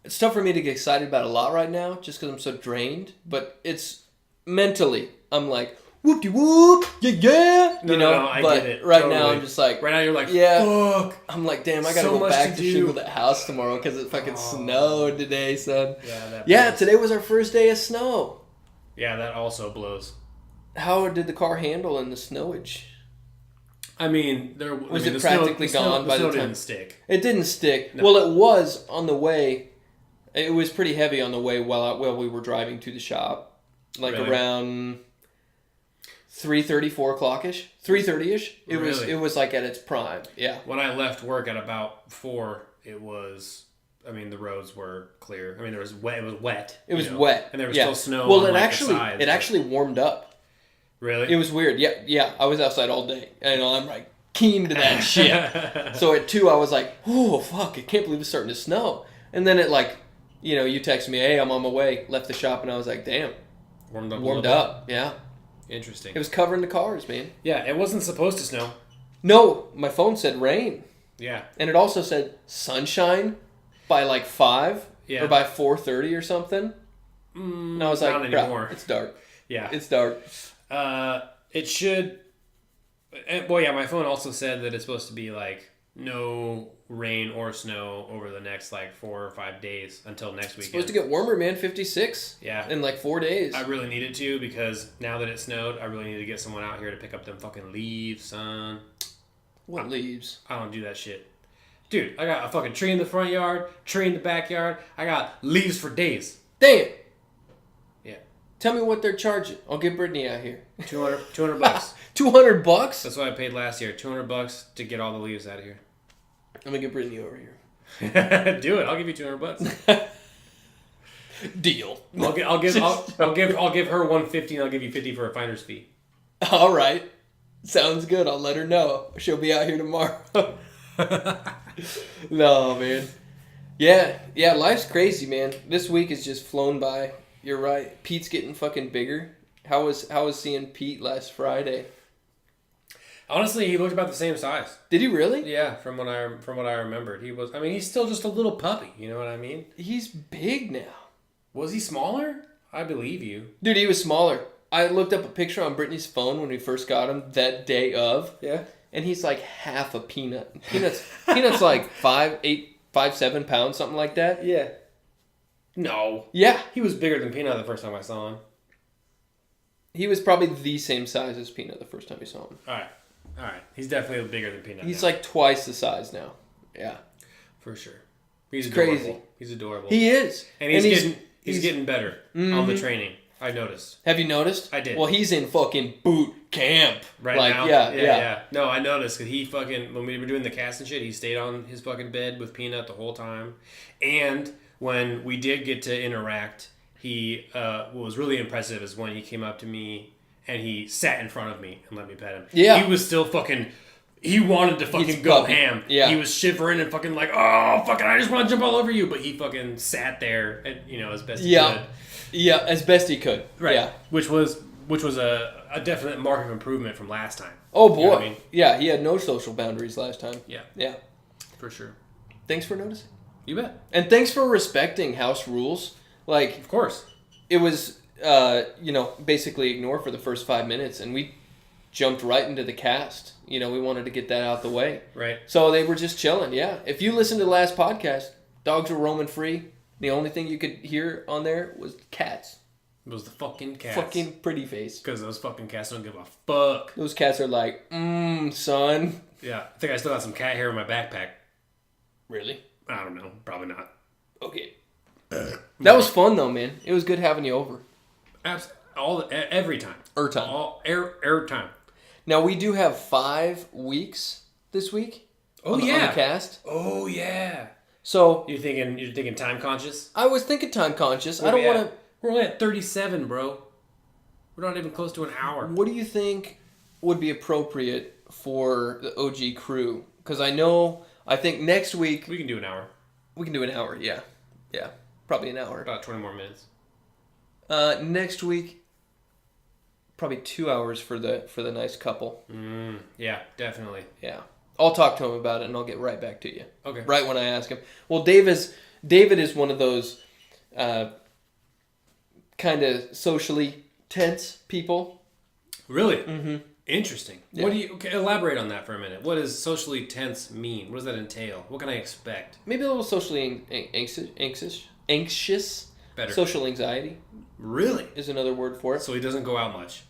it's tough for me to get excited about a lot right now just because I'm so drained. But it's mentally, I'm like, whoop-de-whoop, yeah. No, I but get it. Right Totally. now, I'm just like... Right now, you're like, yeah. fuck. I'm like, damn, I gotta So go much back to to do. shingle that house tomorrow because it fucking snowed today, son. Yeah, Today was our first day of snow. Yeah, that also blows. How did the car handle in the snowage? I mean, Was it practically gone by the time? It didn't stick. It didn't stick. No. Well, it was on the way. It was pretty heavy on the way while we were driving to the shop. Like Really? Around 3:30, 4 o'clock-ish. 3:30-ish. It was like at its prime. Yeah. When I left work at about 4, it was... I mean, the roads were clear. I mean, it was wet. It was wet. And there was still snow Well, on, it like, actually the sides, actually warmed up. Really? It was weird. Yeah. I was outside all day. And I'm like keen to that shit. So at 2, I was like, oh, fuck, I can't believe it's starting to snow. And then it like, you texted me, hey, I'm on my way. Left the shop and I was like, damn. Warmed up. Yeah. Interesting. It was covering the cars, man. Yeah, it wasn't supposed to snow. No, my phone said rain. Yeah. And it also said sunshine by like 5 or by 4:30 or something. And I was like, not anymore. It's dark. Yeah. It's dark. It should... Well, yeah, my phone also said that it's supposed to be like no rain or snow over the next like 4 or 5 days until next weekend. It's supposed to get warmer, man. 56. Yeah. In like 4 days. I really need it to because now that it snowed, I really need to get someone out here to pick up them fucking leaves, son. What leaves? I don't do that shit. Dude, I got a fucking tree in the front yard, tree in the backyard. I got leaves for days. Damn. Yeah. Tell me what they're charging. I'll get Brittany out here. $200 bucks. $200 bucks? That's what I paid last year. $200 to get all the leaves out of here. I'm gonna get Brittany over here. Do it. I'll give you $200 bucks. Deal. I'll give her 150 and I'll give you 50 for a finder's fee. All right. Sounds good. I'll let her know. She'll be out here tomorrow. No, man. Yeah, life's crazy, man. This week has just flown by. You're right. Pete's getting fucking bigger. How was seeing Pete last Friday? Honestly, he looked about the same size. Did he really? Yeah, from what I remembered. He's still just a little puppy, you know what I mean? He's big now. Was he smaller? I believe you. Dude, he was smaller. I looked up a picture on Brittany's phone when we first got him that day of. Yeah. And he's like half a peanut. Peanut's like 7 pounds, something like that. Yeah. No. Yeah. He was bigger than Peanut the first time I saw him. He was probably the same size as Peanut the first time we saw him. All right. He's definitely bigger than Peanut. He's now. like twice the size now. Yeah. For sure. He's adorable. Crazy. He's adorable. He is. And he's getting better on the training. I noticed. Have you noticed? I did. Well, he's in fucking boot camp right now. Yeah. No, I noticed because he fucking, when we were doing the cast and shit, he stayed on his fucking bed with Peanut the whole time. And when we did get to interact, what was really impressive is when he came up to me and he sat in front of me and let me pet him. Yeah. He was still fucking. He wanted to fucking go ham. Yeah. He was shivering and fucking like, oh, fucking, I just want to jump all over you. But he fucking sat there, and, as best he could. Yeah, as best he could. Right. Yeah. Which was a definite mark of improvement from last time. Oh, boy. You know what I mean? Yeah, he had no social boundaries last time. Yeah. Yeah. For sure. Thanks for noticing. You bet. And thanks for respecting house rules. Like, of course. It was, basically ignore for the first 5 minutes, and we jumped right into the cast. We wanted to get that out the way. Right. So they were just chilling, yeah. If you listened to the last podcast, dogs were roaming free. The only thing you could hear on there was cats. It was the fucking cats. Fucking pretty face. Because those fucking cats don't give a fuck. Those cats are like, son. Yeah. I think I still got some cat hair in my backpack. Really? I don't know. Probably not. Okay. That was fun, though, man. It was good having you over. Every time. Air time. Now, we do have 5 weeks this week. Oh, on the cast. Oh, yeah. So you're thinking time conscious? I was thinking time conscious. I don't want to. We're only at 37, bro. We're not even close to an hour. What do you think would be appropriate for the OG crew? Because I think next week we can do an hour. We can do an hour. Yeah, probably an hour. About 20 more minutes. Next week, probably 2 hours for the nice couple. Yeah, definitely. Yeah. I'll talk to him about it, and I'll get right back to you. Okay. Right when I ask him. Well, David is one of those kind of socially tense people. Really? Mm-hmm. Interesting. Yeah. Elaborate on that for a minute. What does socially tense mean? What does that entail? What can I expect? Maybe a little socially anxious. Better. Social anxiety. Really? Is another word for it. So he doesn't go out much?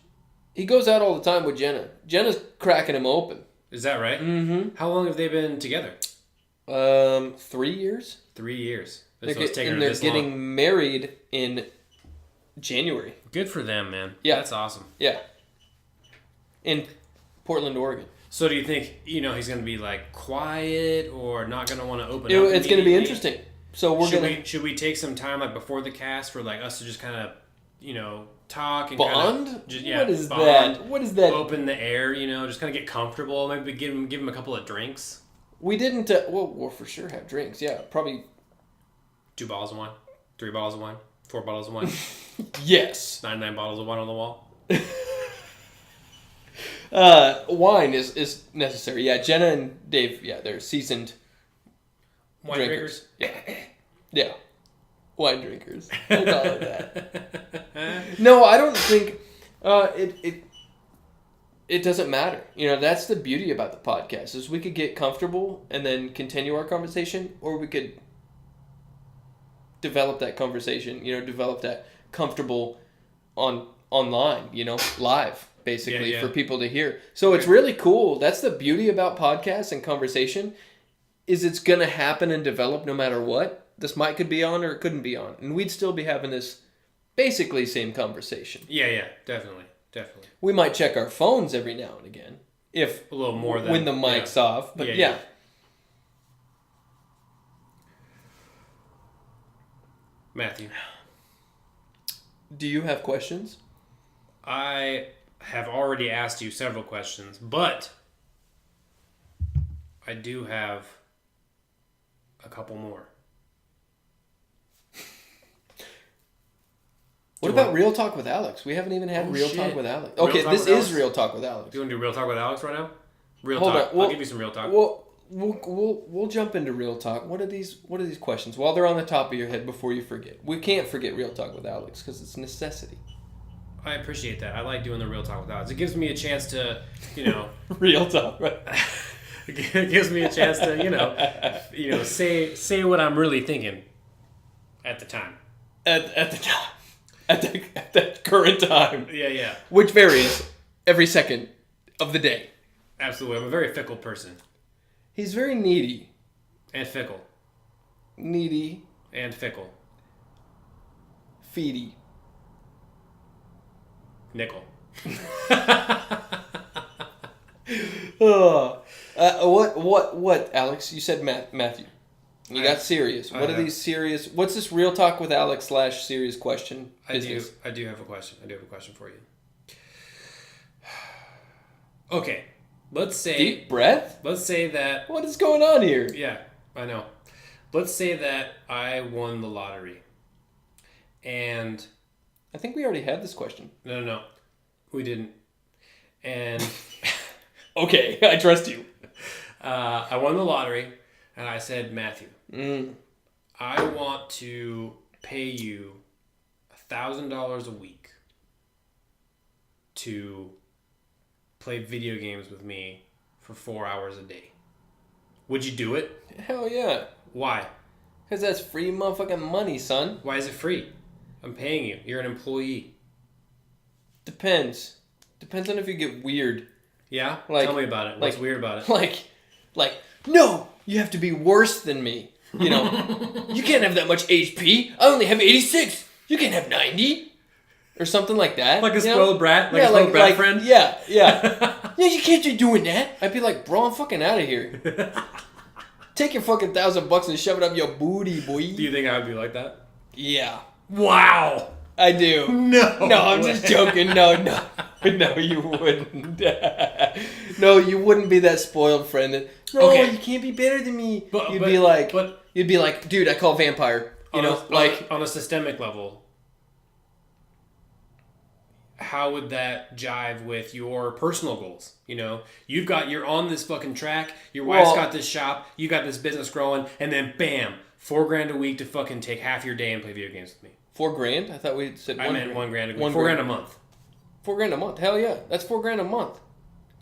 He goes out all the time with Jenna. Jenna's cracking him open. Is that right? Mm-hmm. How long have they been together? 3 years. 3 years. They're getting married in January. Good for them, man. Yeah. That's awesome. Yeah. In Portland, Oregon. So do you think, he's going to be like quiet or not going to want to open up? It's going to be interesting. So should we take some time like before the cast for like us to just kind of, talk and bond? What is that? What is that? Open the air, just kind of get comfortable. Maybe give them a couple of drinks. We didn't. We'll for sure have drinks. Yeah, probably 2 bottles of wine, 3 bottles of wine, 4 bottles of wine. Yes. 99 bottles of wine on the wall. Wine is necessary. Yeah, Jenna and Dave. Yeah, they're seasoned wine drinkers. Yeah. Wine drinkers. We'll call it that. No, I don't think it doesn't matter. That's the beauty about the podcast is we could get comfortable and then continue our conversation, or we could develop that conversation, develop that comfortable online, live, basically, for people to hear. So it's really cool. That's the beauty about podcasts and conversation is it's going to happen and develop no matter what. This mic could be on or it couldn't be on. And we'd still be having this basically same conversation. Yeah, definitely. We might check our phones every now and again. If a little more than when the mic's off. But yeah. Matthew, Do you have questions? I have already asked you several questions, but I do have a couple more. What about Real Talk with Alex? We haven't even had Real Talk with Alex. Okay, this is Real Talk with Alex. Do you want to do Real Talk with Alex right now? Real Hold Talk. on. I'll give you some Real Talk. We'll jump into Real Talk. What are these questions? While they're on the top of your head before you forget. We can't forget Real Talk with Alex because it's a necessity. I appreciate that. I like doing the Real Talk with Alex. It gives me a chance to, Real Talk, right? It gives me a chance to, say what I'm really thinking at the time. At the time. At that current time. Yeah. Which varies every second of the day. Absolutely. I'm a very fickle person. He's very needy. And fickle. Needy. And fickle. Feedy. Nickel. What, Alex? You said Matthew. You got serious. What are these serious? What's this Real Talk with Alex / serious question? I do have a question. I do have a question for you. Okay. Let's say... Deep breath? Let's say that... What is going on here? Yeah, I know. Let's say that I won the lottery. And... I think we already had this question. No. We didn't. And... Okay, I trust you. I won the lottery, and I said, Matthew, I want to pay you $1,000 a week to play video games with me for 4 hours a day. Would you do it? Hell yeah. Why? Because that's free motherfucking money, son. Why is it free? I'm paying you. You're an employee. Depends. Depends on if you get weird. Yeah? Tell me about it. What's weird about it? Like, no, you have to be worse than me. You know, you can't have that much HP. I only have 86. You can't have 90. Or something like that. Like a spoiled brat? Like a spoiled brat friend? Yeah. Yeah, you can't be doing that. I'd be like, bro, I'm fucking out of here. Take your fucking $1,000 and shove it up your booty, boy. Do you think I would be like that? Yeah. Wow. I do. No, I'm just joking. No, you wouldn't. No, you wouldn't be that spoiled friend. No, you can't be better than me. You'd be like, dude, I call vampire. On a systemic level, how would that jive with your personal goals? You know, you're on this fucking track. Your wife's got this shop. You got this business growing, and then bam, $4,000 a week to fucking take half your day and play video games with me. $4,000? I thought we said I meant $1,000 a week. $4,000 a month. $4,000 a month. Hell yeah, that's $4,000 a month,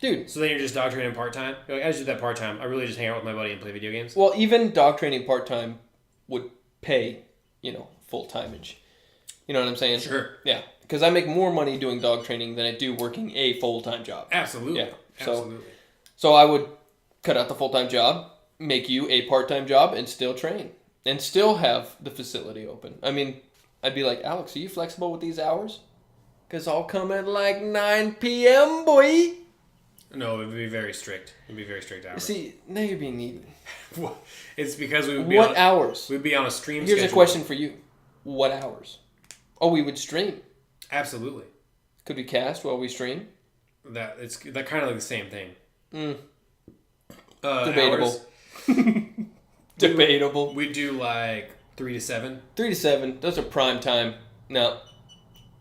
dude. So then you're just dog training part-time? You're like, I just do that part-time. I really just hang out with my buddy and play video games? Well, even dog training part-time would pay, full-timeage. You know what I'm saying? Sure. Yeah, because I make more money doing dog training than I do working a full-time job. Absolutely. Yeah. Absolutely. So I would cut out the full-time job, make you a part-time job, and still train. And still have the facility open. I mean, I'd be like, Alex, are you flexible with these hours? Because I'll come at like 9 p.m., boy. No, it would be very strict. It would be very strict hours. See, now you're being needy. It's because we would be hours? We'd be on a stream Here's schedule. A question for you. What hours? Oh, we would stream. Absolutely. Could we cast while we stream? That kind of like the same thing. Debatable. Hours, Debatable. We do like 3 to 7. 3 to 7. Those are prime time. No,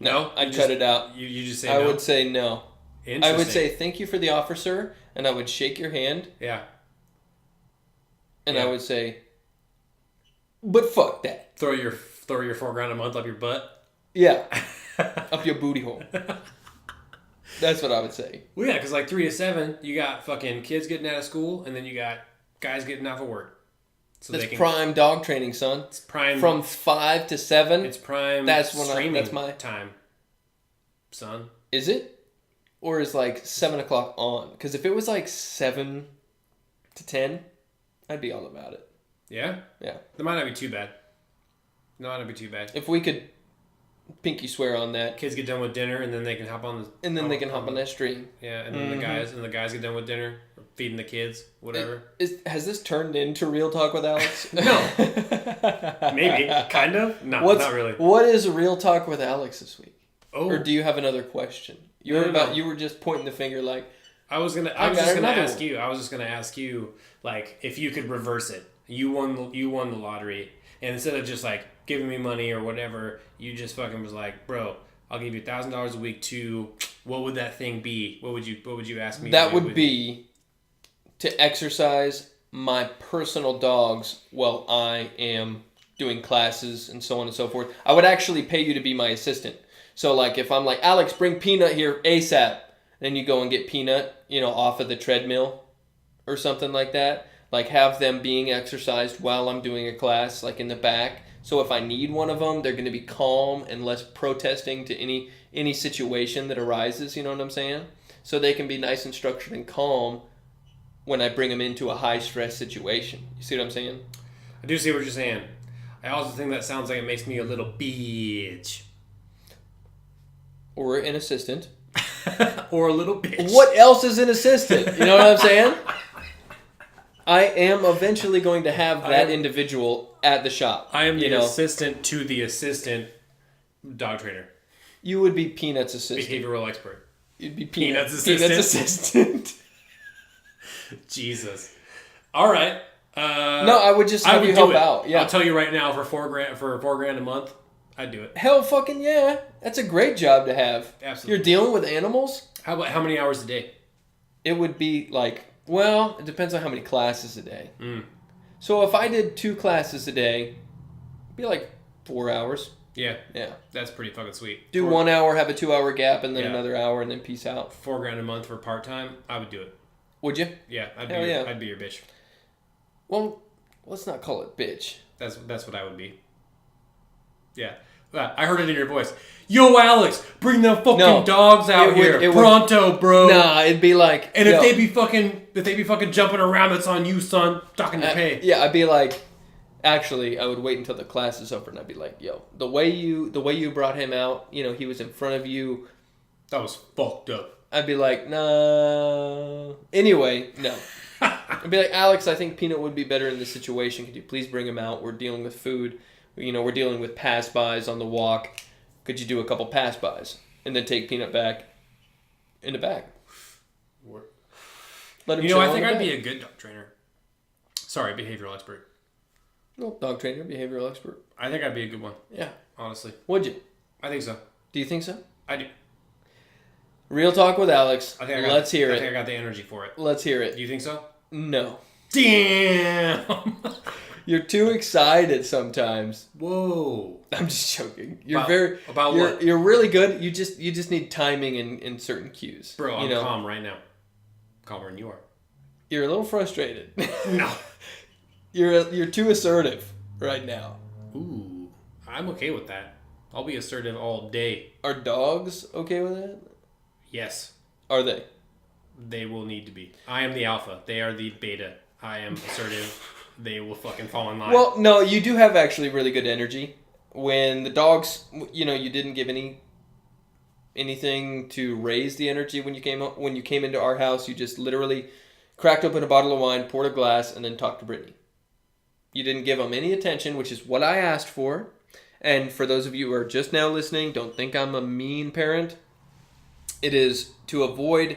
I'd cut it out. You just say I no? would say no. Interesting. I would say thank you for the offer, sir, and I would shake your hand. Yeah. And I would say, but fuck that. Throw your $4,000 a month up your butt. Yeah, up your booty hole. That's what I would say. Well, yeah, because like 3 to 7, you got fucking kids getting out of school, and then you got guys getting off of work. So that's prime dog training, son. It's prime from 5 to 7. It's prime. That's when streaming. That's my time, son. Is it, or is like 7 o'clock on? Because if it was like 7 to 10, I'd be all about it. Yeah. Yeah. That might not be too bad. If we could pinky swear on that. Kids get done with dinner, and then they can hop on the. And then they can hop on that stream. Yeah, and then the guys get done with dinner, feeding the kids, whatever. Has this turned into Real Talk with Alex? No. Maybe, kind of. No, not really. What is Real Talk with Alex this week? Oh. Or do you have another question? You were just pointing the finger like. I was just gonna ask you, like, if you could reverse it. You won the lottery, and instead of just like giving me money or whatever, you just fucking was like, bro, I'll give you $1,000 a week to, what would that thing be? What would you ask me? That would be to exercise my personal dogs while I am doing classes and so on and so forth. I would actually pay you to be my assistant. So like if I'm like, Alex, bring Peanut here ASAP, then you go and get Peanut, off of the treadmill or something like that. Like have them being exercised while I'm doing a class, like in the back. So if I need one of them, they're going to be calm and less protesting to any situation that arises, you know what I'm saying? So they can be nice and structured and calm when I bring them into a high-stress situation. You see what I'm saying? I do see what you're saying. I also think that sounds like it makes me a little bitch. Or an assistant. Or a little bitch. What else is an assistant? You know what I'm saying? I am eventually going to have that individual at the shop. I am the assistant to the assistant dog trainer. You would be Peanut's assistant. Behavioral expert. You'd be Peanut's assistant. Jesus. All right. No, I would just have you help out. Yeah. I'll tell you right now, for $4,000 a month, I'd do it. Hell fucking yeah. That's a great job to have. Absolutely. You're dealing with animals? How many hours a day? It would be like, well, it depends on how many classes a day. Mm. So if I did 2 classes a day, it'd be like 4 hours. Yeah. Yeah. That's pretty fucking sweet. Do 1 hour, have a 2-hour gap, and then another hour, and then peace out. $4,000 a month for part-time, I would do it. Would you? Yeah, I'd be your bitch. Well, let's not call it bitch. That's what I would be. Yeah. I heard it in your voice. Yo, Alex, bring them fucking dogs out here. Pronto, bro. Nah, it'd be like... And if they be fucking jumping around, that's on you, son. Talking to pay. Yeah, I'd be like... Actually, I would wait until the class is over, and I'd be like, yo, the way you brought him out, he was in front of you. That was fucked up. I'd be like, no. Anyway, no. I'd be like, Alex, I think Peanut would be better in this situation. Could you please bring him out? We're dealing with food. We're dealing with pass-bys on the walk. Could you do a couple pass-bys? And then take Peanut back in the back. Let him I think I'd be a good dog trainer. Sorry, behavioral expert. No, dog trainer, behavioral expert. I think I'd be a good one. Yeah. Honestly. Would you? I think so. Do you think so? I do. Real Talk with Alex. Let's hear it. I think I got the energy for it. Let's hear it. Do you think so? No. Damn! You're too excited sometimes. Whoa. I'm just joking. You're really good. You just need timing in certain cues. Bro, I'm calm right now. Calmer than you are. You're a little frustrated. No. You're too assertive right now. Ooh. I'm okay with that. I'll be assertive all day. Are dogs okay with that? Yes. Are they? They will need to be. I am the alpha. They are the beta. I am assertive. They will fucking fall in line. Well, no, you do have actually really good energy. When the dogs, you didn't give anything to raise the energy when you came into our house. You just literally cracked open a bottle of wine, poured a glass, and then talked to Brittany. You didn't give them any attention, which is what I asked for. And for those of you who are just now listening, don't think I'm a mean parent. It is to avoid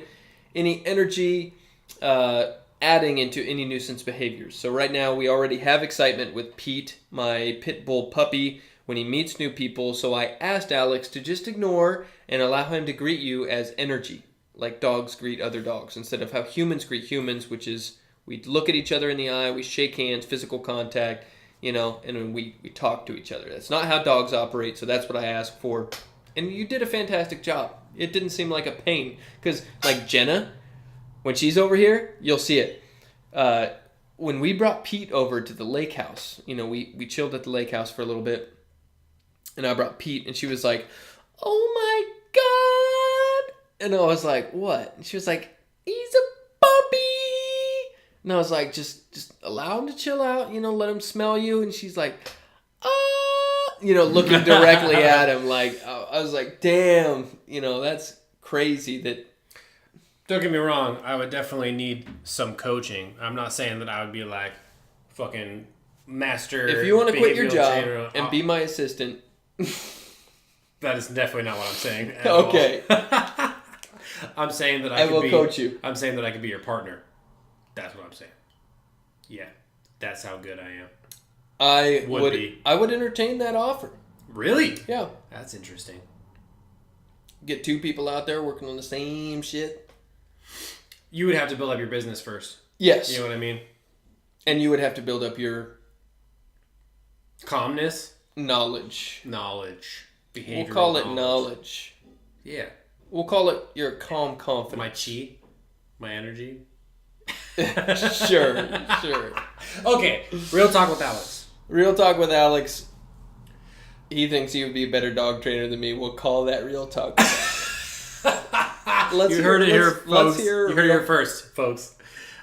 any energy adding into any nuisance behaviors. So right now we already have excitement with Pete, my pit bull puppy, when he meets new people. So I asked Alex to just ignore and allow him to greet you as energy, like dogs greet other dogs, instead of how humans greet humans, which is we look at each other in the eye, we shake hands, physical contact, and then we talk to each other. That's not how dogs operate, so that's what I asked for. And you did a fantastic job. It didn't seem like a pain. Because, like Jenna, when she's over here, you'll see it. When we brought Pete over to the lake house, we chilled at the lake house for a little bit. And I brought Pete, and she was like, oh my God. And I was like, what? And she was like, he's a puppy. And I was like, just allow him to chill out, let him smell you. And she's like, looking directly at him. Like, I was like, damn, that's crazy that. Don't get me wrong, I would definitely need some coaching. I'm not saying that I would be like fucking master. If you want to quit your behavioral job trainer, and be my assistant. That is definitely not what I'm saying. Okay. I'm saying that I will coach you. I'm saying that I could be your partner. That's what I'm saying. Yeah, that's how good I am. I would entertain that offer. Really? Yeah. That's interesting. Get 2 people out there working on the same shit. You would have to build up your business first. Yes. You know what I mean? And you would have to build up your calmness, knowledge, behavior. We'll call it knowledge. Yeah. We'll call it your calm confidence. My chi, my energy. Sure. Okay, real talk with Alex. Real talk with Alex. He thinks he would be a better dog trainer than me. We'll call that real talk. You heard it here, folks. You heard it here first, folks.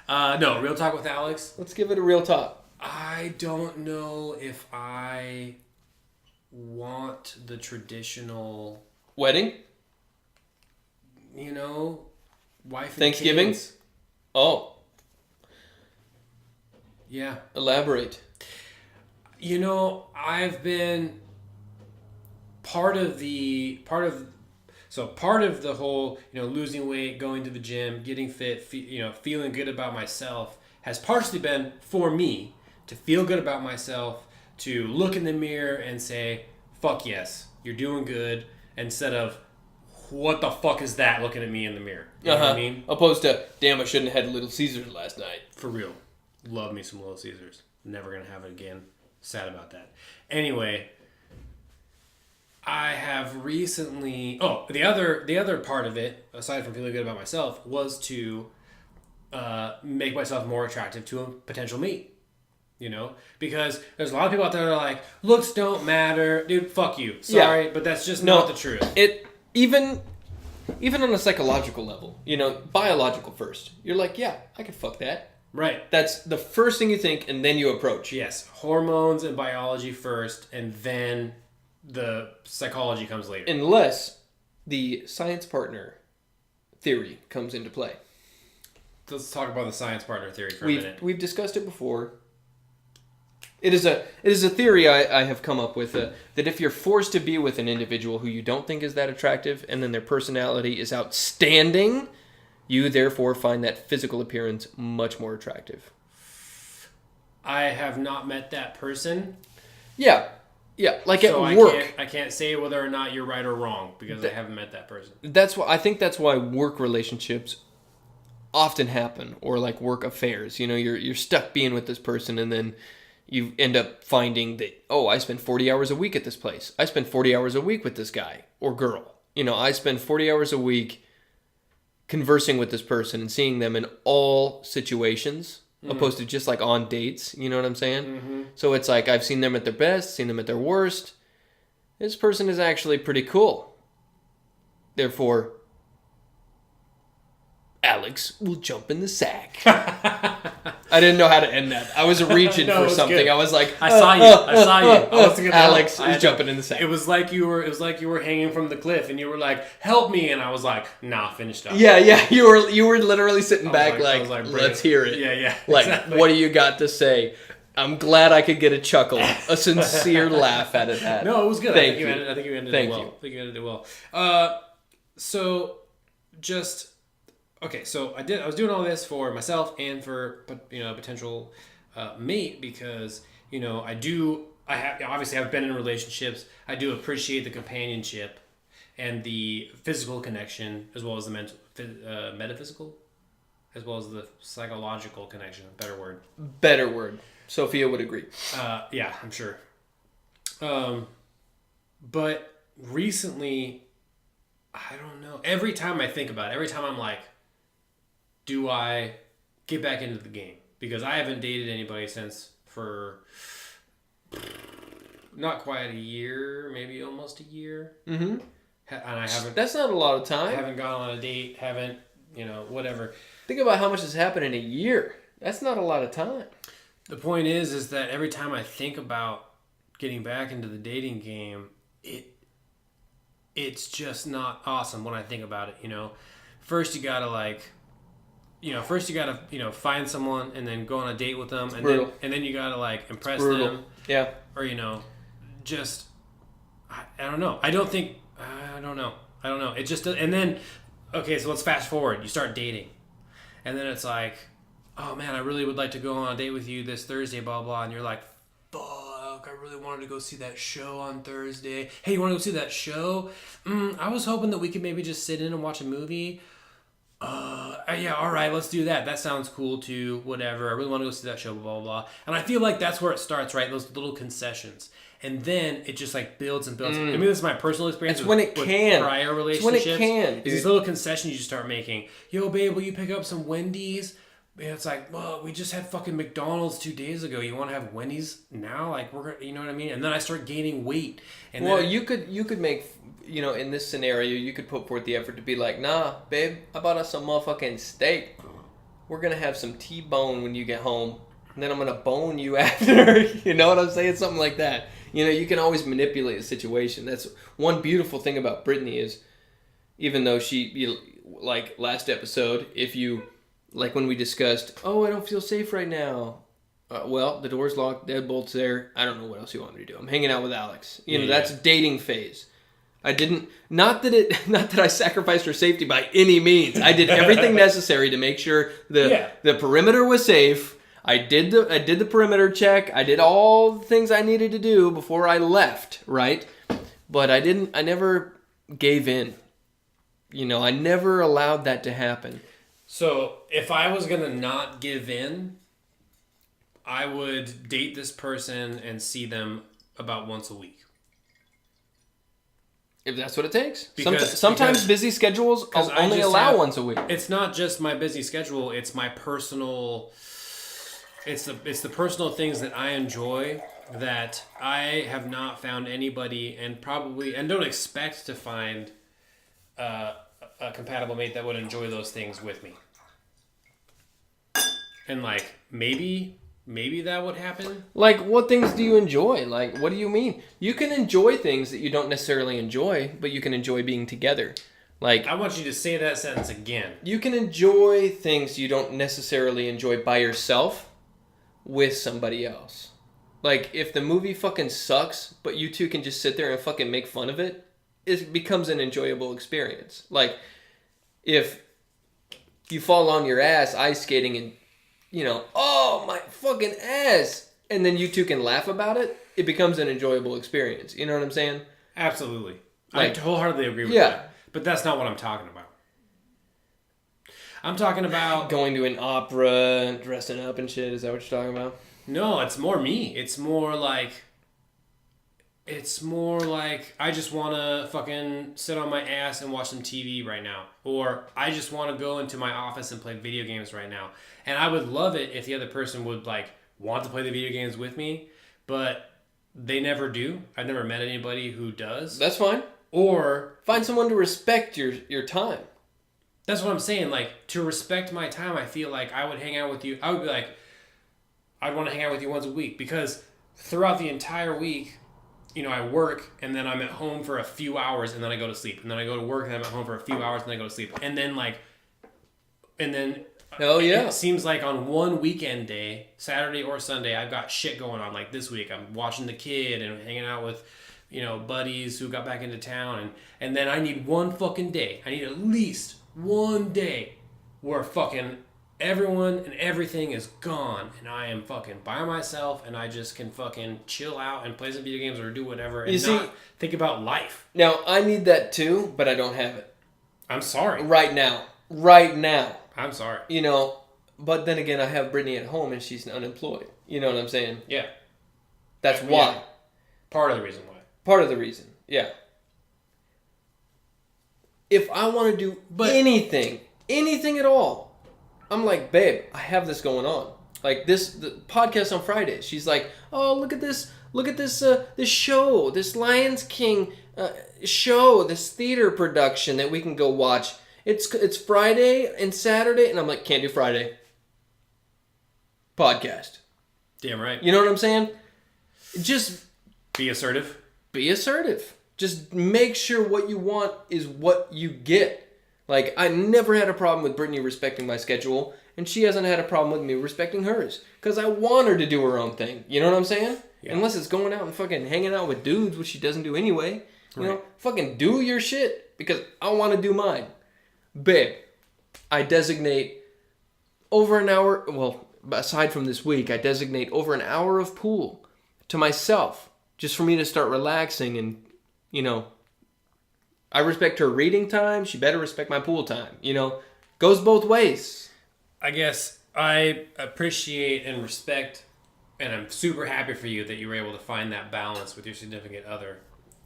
No, real talk with Alex. Let's give it a real talk. I don't know if I want the traditional wedding. Wife and Thanksgiving. Kids. Oh. Yeah. Elaborate. I've been part of the whole, losing weight, going to the gym, getting fit, feeling good about myself has partially been for me to feel good about myself, to look in the mirror and say, fuck yes, you're doing good, instead of, what the fuck is that looking at me in the mirror? You know what I mean? Opposed to, damn, I shouldn't have had Little Caesars last night. For real. Love me some Little Caesars. Never going to have it again. Sad about that. Anyway, I have recently... Oh, the other part of it, aside from feeling good about myself, was to make myself more attractive to a potential mate. Because there's a lot of people out there that are like, looks don't matter. Dude, fuck you. Sorry, but that's just not the truth. Even on a psychological level, biological first. You're like, yeah, I can fuck that. Right. That's the first thing you think, and then you approach. Yes. Hormones and biology first, and then the psychology comes later. Unless the science partner theory comes into play. Let's talk about the science partner theory for a minute. We've discussed it before. It is a theory I have come up with that if you're forced to be with an individual who you don't think is that attractive, and then their personality is outstanding, you therefore find that physical appearance much more attractive. I have not met that person. Yeah, like at work. I can't say whether or not you're right or wrong because I haven't met that person. I think that's why work relationships often happen, or like work affairs. You're stuck being with this person, and then you end up finding that, I spend 40 hours a week at this place. I spend 40 hours a week with this guy or girl. I spend 40 hours a week conversing with this person and seeing them in all situations, opposed to just like on dates. You know what I'm saying? Mm-hmm. So it's like I've seen them at their best, seen them at their worst. This person is actually pretty cool. Therefore, Alex will jump in the sack. I didn't know how to end that. I was reaching for something. Good. I was like, I saw you. I wasn't gonna Alex is jumping in the sack. It was like you were hanging from the cliff, and you were like, "Help me!" And I was like, "Nah, finished up." Yeah. You were literally sitting back, like let's hear it. Yeah. Like, exactly. What do you got to say? I'm glad I could get a chuckle, a sincere laugh out of that. No, it was good. Thank you. I think you ended it well. I think you ended it well. So just. Okay, so I was doing all this for myself and for a potential mate because obviously I've been in relationships. I do appreciate the companionship and the physical connection as well as the metaphysical, as well as the psychological connection. Better word. Sophia would agree. Yeah, I'm sure. But recently, I don't know. Every time I think about it, every time I'm like, do I get back into the game? Because I haven't dated anybody since for not quite a year, maybe almost a year. Mm-hmm. And I haven't... That's not a lot of time. I haven't gone on a date, whatever. Think about how much has happened in a year. That's not a lot of time. The point is that every time I think about getting back into the dating game, it's just not awesome when I think about it. First you gotta find someone and then go on a date with them, and then you gotta like impress them. Yeah. Or just I don't know. I don't know. It just and then okay, so let's fast forward. You start dating, and then it's like, oh man, I really would like to go on a date with you this Thursday, blah blah, and you're like, fuck, I really wanted to go see that show on Thursday. Hey, you want to go see that show? I was hoping that we could maybe just sit in and watch a movie. Yeah, all right, let's do that. That sounds cool too. Whatever. I really want to go see that show. Blah blah blah. And I feel like that's where it starts, right? Those little concessions, and then it just like builds and builds. I mean, this is my personal experience. It's when it can. Prior relationships. It's when it can. These little concessions you just start making. Yo, babe, will you pick up some Wendy's? And it's like, well, we just had fucking McDonald's 2 days ago. You want to have Wendy's now? Like we're gonna, you know what I mean? And then I start gaining weight. And well, you could make, in this scenario, you could put forth the effort to be like, nah, babe, I bought us some motherfucking steak. We're gonna have some T-bone when you get home, and then I'm gonna bone you after. You know what I'm saying? Something like that. You can always manipulate a situation. That's one beautiful thing about Brittany is, even though like last episode, if you. Like when we discussed, I don't feel safe right now. Well, the door's locked, deadbolt's there. I don't know what else you want me to do. I'm hanging out with Alex. That's dating phase. I didn't, not that I sacrificed her safety by any means. I did everything necessary to make sure the perimeter was safe. I did the perimeter check. I did all the things I needed to do before I left, right? But I never gave in. I never allowed that to happen. So, if I was going to not give in, I would date this person and see them about once a week. If that's what it takes. Sometimes busy schedules only allow once a week. It's not just my busy schedule, it's my personal... It's the personal things that I enjoy that I have not found anybody and don't expect to find... a compatible mate that would enjoy those things with me. And like maybe that would happen. Like what things do you enjoy? Like what do you mean? You can enjoy things that you don't necessarily enjoy, but you can enjoy being together. Like I want you to say that sentence again. You can enjoy things you don't necessarily enjoy by yourself with somebody else. Like if the movie fucking sucks, but you two can just sit there and fucking make fun of it, it becomes an enjoyable experience. Like if you fall on your ass ice skating and oh my fucking ass, and then you two can laugh about it, it becomes an enjoyable experience. You know what I'm saying? Absolutely. I wholeheartedly agree with that. But that's not what I'm talking about. I'm talking about going to an opera, dressing up and shit. Is that what you're talking about? No, it's more me. It's more like I just want to fucking sit on my ass and watch some TV right now. Or I just want to go into my office and play video games right now. And I would love it if the other person would like want to play the video games with me, but they never do. I've never met anybody who does. That's fine. Or find someone to respect your time. That's what I'm saying. Like, to respect my time, I feel like I would hang out with you. I would be like, I'd want to hang out with you once a week because throughout the entire week, I work and then I'm at home for a few hours and then I go to sleep. And then I go to work and I'm at home for a few hours and then I go to sleep. And then hell yeah. It seems like on one weekend day, Saturday or Sunday, I've got shit going on. Like this week, I'm watching the kid and hanging out with, buddies who got back into town. And then I need one fucking day. I need at least one day where fucking everyone and everything is gone and I am fucking by myself and I just can fucking chill out and play some video games or do whatever and not think about life. Now, I need that too, but I don't have it. I'm sorry. Right now. I'm sorry. But then again, I have Brittany at home and she's unemployed. You know what I'm saying? Yeah. That's why. Yeah. Part of the reason why. Part of the reason, yeah. If I want to do anything at all, I'm like, babe, I have this going on. Like the podcast on Friday. She's like, oh, look at this show, this Lions King show, this theater production that we can go watch. It's Friday and Saturday, and I'm like, can't do Friday. Podcast. Damn right. You know what I'm saying? Just Be assertive. Be assertive. Just make sure what you want is what you get. Like, I never had a problem with Brittany respecting my schedule, and she hasn't had a problem with me respecting hers. Because I want her to do her own thing. You know what I'm saying? Yeah. Unless it's going out and fucking hanging out with dudes, which she doesn't do anyway. You know, fucking do your shit, because I want to do mine. Babe, I designate over an hour, well, aside from this week, I designate over an hour of pool to myself, just for me to start relaxing and, you know, I respect her reading time. She better respect my pool time. You know, goes both ways. I guess I appreciate and respect, and I'm super happy for you that you were able to find that balance with your significant other.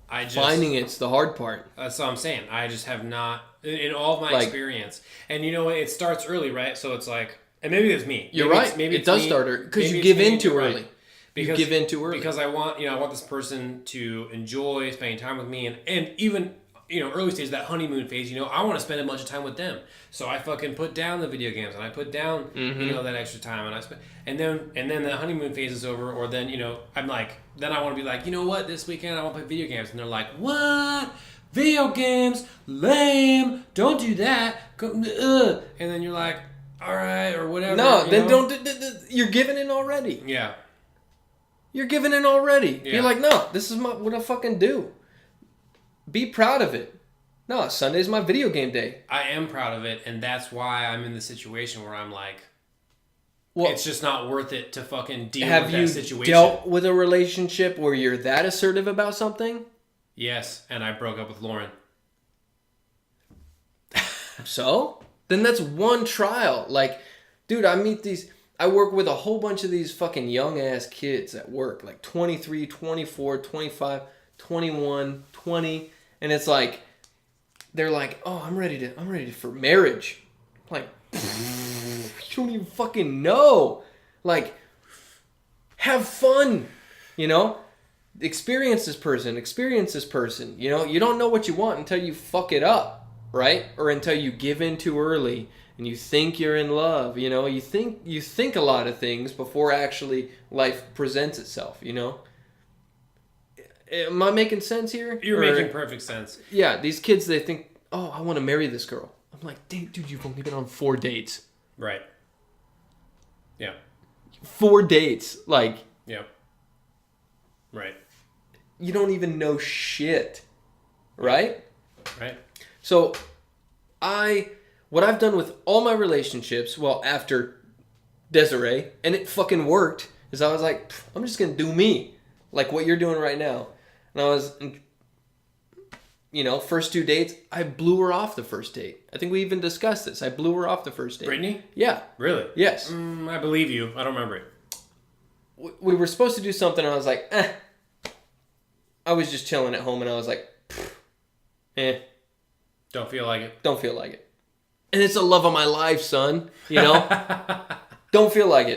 Finding it's the hard part. That's what I'm saying. I just have not, in all of my experience. And you know what? It starts early, right? So it's like, and maybe it's me. You're right. Maybe it does start early because you give in too early. Because, you give in too early. Because I want this person to enjoy spending time with me, and even, early stage, that honeymoon phase, I want to spend a bunch of time with them. So I fucking put down the video games and I put down, that extra time, and then the honeymoon phase is over, or then, I'm like, then I want to be like, you know what, this weekend I want to play video games, and they're like, what? Video games? Lame. Don't do that. And then you're like, all right, or whatever. No, then don't. You're giving in already. Yeah. You're giving in already. Yeah. You're like, no, this is what I fucking do. Be proud of it. No, Sunday's my video game day. I am proud of it, and that's why I'm in the situation where I'm like, well, it's just not worth it to fucking deal with that situation. Have you dealt with a relationship where you're that assertive about something? Yes, and I broke up with Lauren. So? Then that's one trial. Like, dude, I work with a whole bunch of these fucking young-ass kids at work. Like 23, 24, 25, 21, 20. And it's like, they're like, oh, I'm ready for marriage. I'm like, you don't even fucking know. Like, have fun, experience this person, you don't know what you want until you fuck it up, right? Or until you give in too early and you think you're in love, you think a lot of things before actually life presents itself, Am I making sense here? You're making perfect sense. Yeah, these kids, they think, oh, I want to marry this girl. I'm like, dude, you've only been on 4 dates. Right. Yeah. 4 dates. Like. Yeah. Right. You don't even know shit. Right? Right. So, what I've done with all my relationships, well, after Desiree, and it fucking worked, is I was like, I'm just going to do me. Like what you're doing right now. And I was, first 2 dates, I blew her off the first date. I think we even discussed this. I blew her off the first date. Brittany? Yeah. Really? Yes. I believe you. I don't remember it. We were supposed to do something, and I was like, I was just chilling at home, and I was like, Don't feel like it. Don't feel like it. And it's the love of my life, son. Don't feel like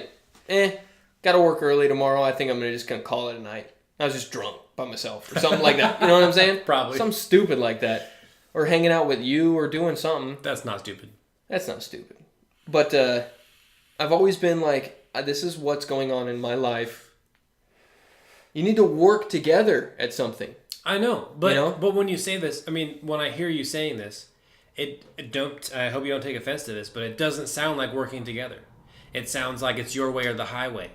it. Got to work early tomorrow. I think I'm just going to call it a night. I was just drunk by myself or something like that. You know what I'm saying? Probably. Something stupid like that. Or hanging out with you or doing something. That's not stupid. That's not stupid. But I've always been like, this is what's going on in my life. You need to work together at something. I know. But when you say this, when I hear you saying this, I hope you don't take offense to this, but it doesn't sound like working together. It sounds like it's your way or the highway.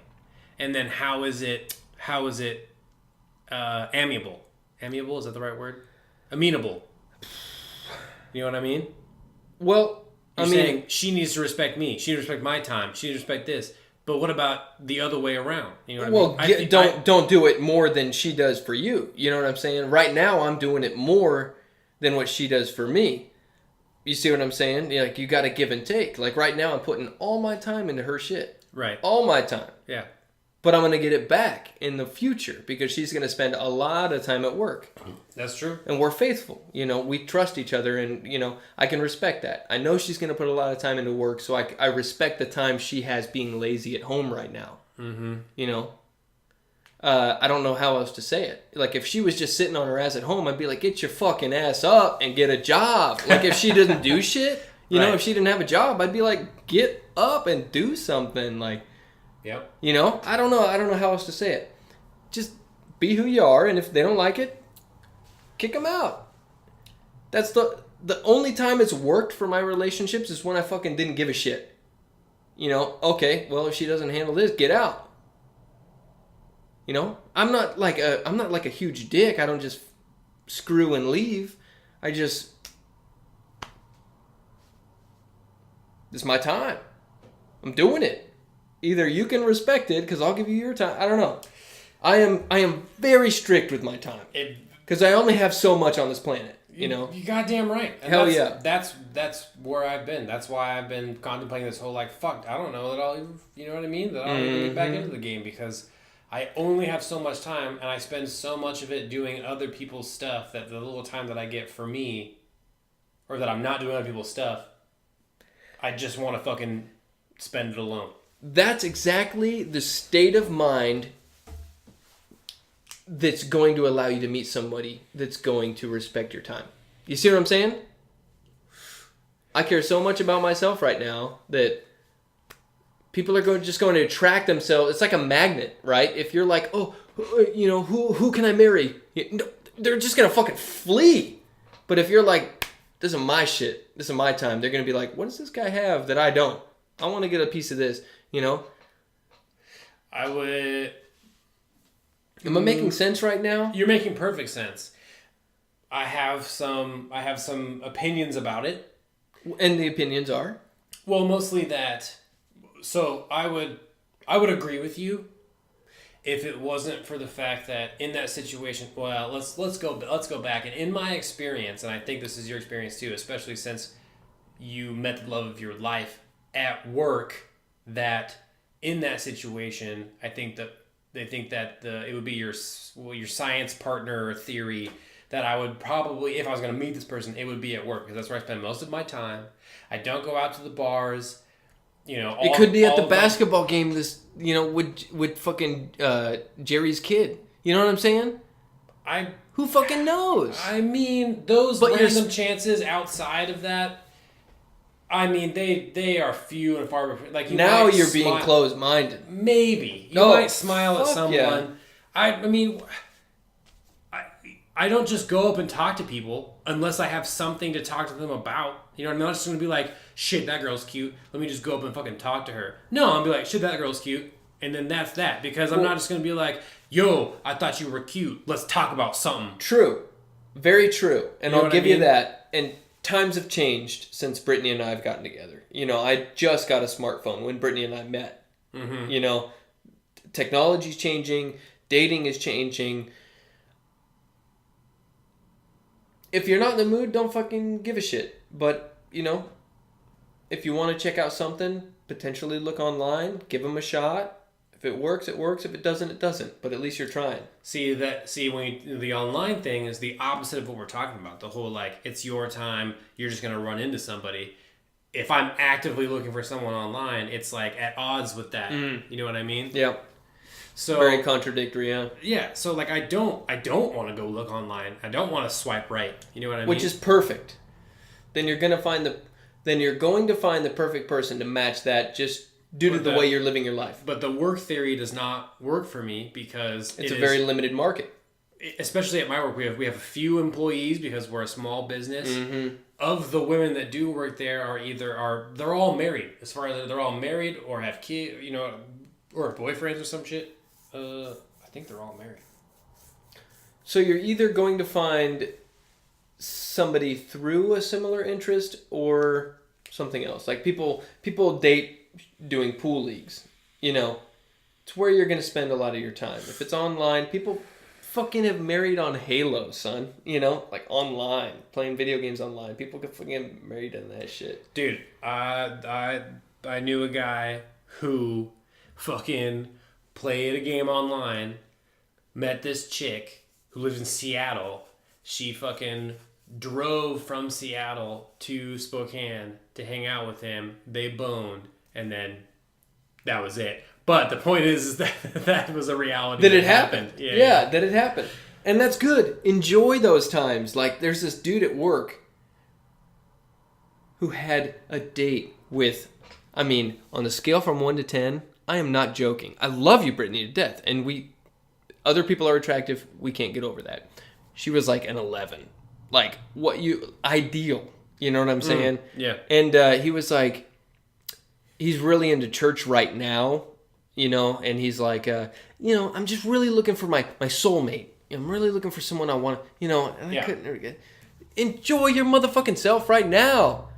And then how is it amiable? Amiable, is that the right word? Amenable. You know what I mean? Well, You're saying she needs to respect me. She needs to respect my time. She needs to respect this. But what about the other way around? You know what I mean? Don't do it more than she does for you. You know what I'm saying? Right now, I'm doing it more than what she does for me. You see what I'm saying? Like, you got to give and take. Like, right now, I'm putting all my time into her shit. Right. All my time. Yeah. But I'm going to get it back in the future because she's going to spend a lot of time at work. That's true. And we're faithful. We trust each other, and, I can respect that. I know she's going to put a lot of time into work, so I respect the time she has being lazy at home right now. Mm-hmm. I don't know how else to say it. Like, if she was just sitting on her ass at home, I'd be like, get your fucking ass up and get a job. Like, if she doesn't do shit, if she didn't have a job, I'd be like, get up and do something. Like, yep. I don't know how else to say it. Just be who you are, and if they don't like it, kick them out. That's the only time it's worked for my relationships is when I fucking didn't give a shit. You know, okay, well, if she doesn't handle this, get out. You know, I'm not like a huge dick. I don't just screw and leave. This is my time. I'm doing it. Either you can respect it because I'll give you your time. I don't know. I am very strict with my time because I only have so much on this planet. You know, you goddamn right. And hell yeah. That's where I've been. That's why I've been contemplating this whole like fuck. I don't know that I'll even, you know what I mean? That I'll even get back into the game because I only have so much time and I spend so much of it doing other people's stuff that the little time that I get for me, or that I'm not doing other people's stuff, I just want to fucking spend it alone. That's exactly the state of mind that's going to allow you to meet somebody that's going to respect your time. You see what I'm saying? I care so much about myself right now that people are just going to attract themselves. It's like a magnet, right? If you're like, oh, you know, who can I marry? They're just going to fucking flee. But if you're like, this is my shit, this is my time, they're going to be like, what does this guy have that I don't? I want to get a piece of this, you know? I would... Am I making sense right now? You're making perfect sense. I have some opinions about it. And the opinions are? Well, mostly that. So I would agree with you if it wasn't for the fact that in that situation, well, let's go back, and in my experience, and I think this is your experience too, especially since you met the love of your life at work, that in that situation, I think that they think that it would be your science partner theory that I would probably, if I was going to meet this person, it would be at work because that's where I spend most of my time. I don't go out to the bars. You know, it could be at the basketball game. This, you know, with fucking Jerry's kid. You know what I'm saying? Who fucking knows? I mean, those random chances outside of that. I mean, they are few and far between. Like now, you're being closed-minded. Maybe you might smile at someone. Yeah. I mean, I don't just go up and talk to people unless I have something to talk to them about. You know, I'm not just going to be like, shit, that girl's cute. Let me just go up and fucking talk to her. No, I'll be like, shit, that girl's cute. And then that's that. Because I'm not just going to be like, yo, I thought you were cute. Let's talk about something. True. Very true. And I'll give you that. And times have changed since Brittany and I have gotten together. You know, I just got a smartphone when Brittany and I met. Mm-hmm. You know, technology's changing. Dating is changing. If you're not in the mood, don't fucking give a shit. But, you know, if you want to check out something, potentially look online, give them a shot. If it works, it works. If it doesn't, it doesn't. But at least you're trying. The online thing is the opposite of what we're talking about. The whole, like, it's your time, you're just going to run into somebody. If I'm actively looking for someone online, it's, like, at odds with that. You know what I mean? Yeah. So very contradictory, yeah. Yeah, so like I don't want to go look online. I don't want to swipe right. You know what I mean? Which is perfect. Then you're going to find the perfect person to match that just due to the way you're living your life. But the work theory does not work for me because it's a very limited market. Especially at my work, we have a few employees because we're a small business. Mm-hmm. Of the women that do work there they're all married. As far as they're all married or have kids, you know, or boyfriends or some shit. I think they're all married. So you're either going to find somebody through a similar interest or something else. Like people date doing pool leagues. You know, it's where you're going to spend a lot of your time. If it's online, people fucking have married on Halo, son. You know, like online, playing video games online. People can fucking get married in that shit. Dude, I knew a guy who fucking played a game online, met this chick who lives in Seattle. She fucking drove from Seattle to Spokane to hang out with him. They boned, and then that was it. But the point is that that was a reality. That it happened. Yeah, that it happened. And that's good. Enjoy those times. Like, there's this dude at work who had a date with, I mean, on a scale from 1 to 10, I am not joking. I love you, Brittany, to death. And Other people are attractive. We can't get over that. She was like an 11. Like, ideal. You know what I'm saying? Yeah. And he was like, he's really into church right now, you know, and he's like, I'm just really looking for my soulmate. I'm really looking for someone I want to, and I couldn't. Enjoy your motherfucking self right now.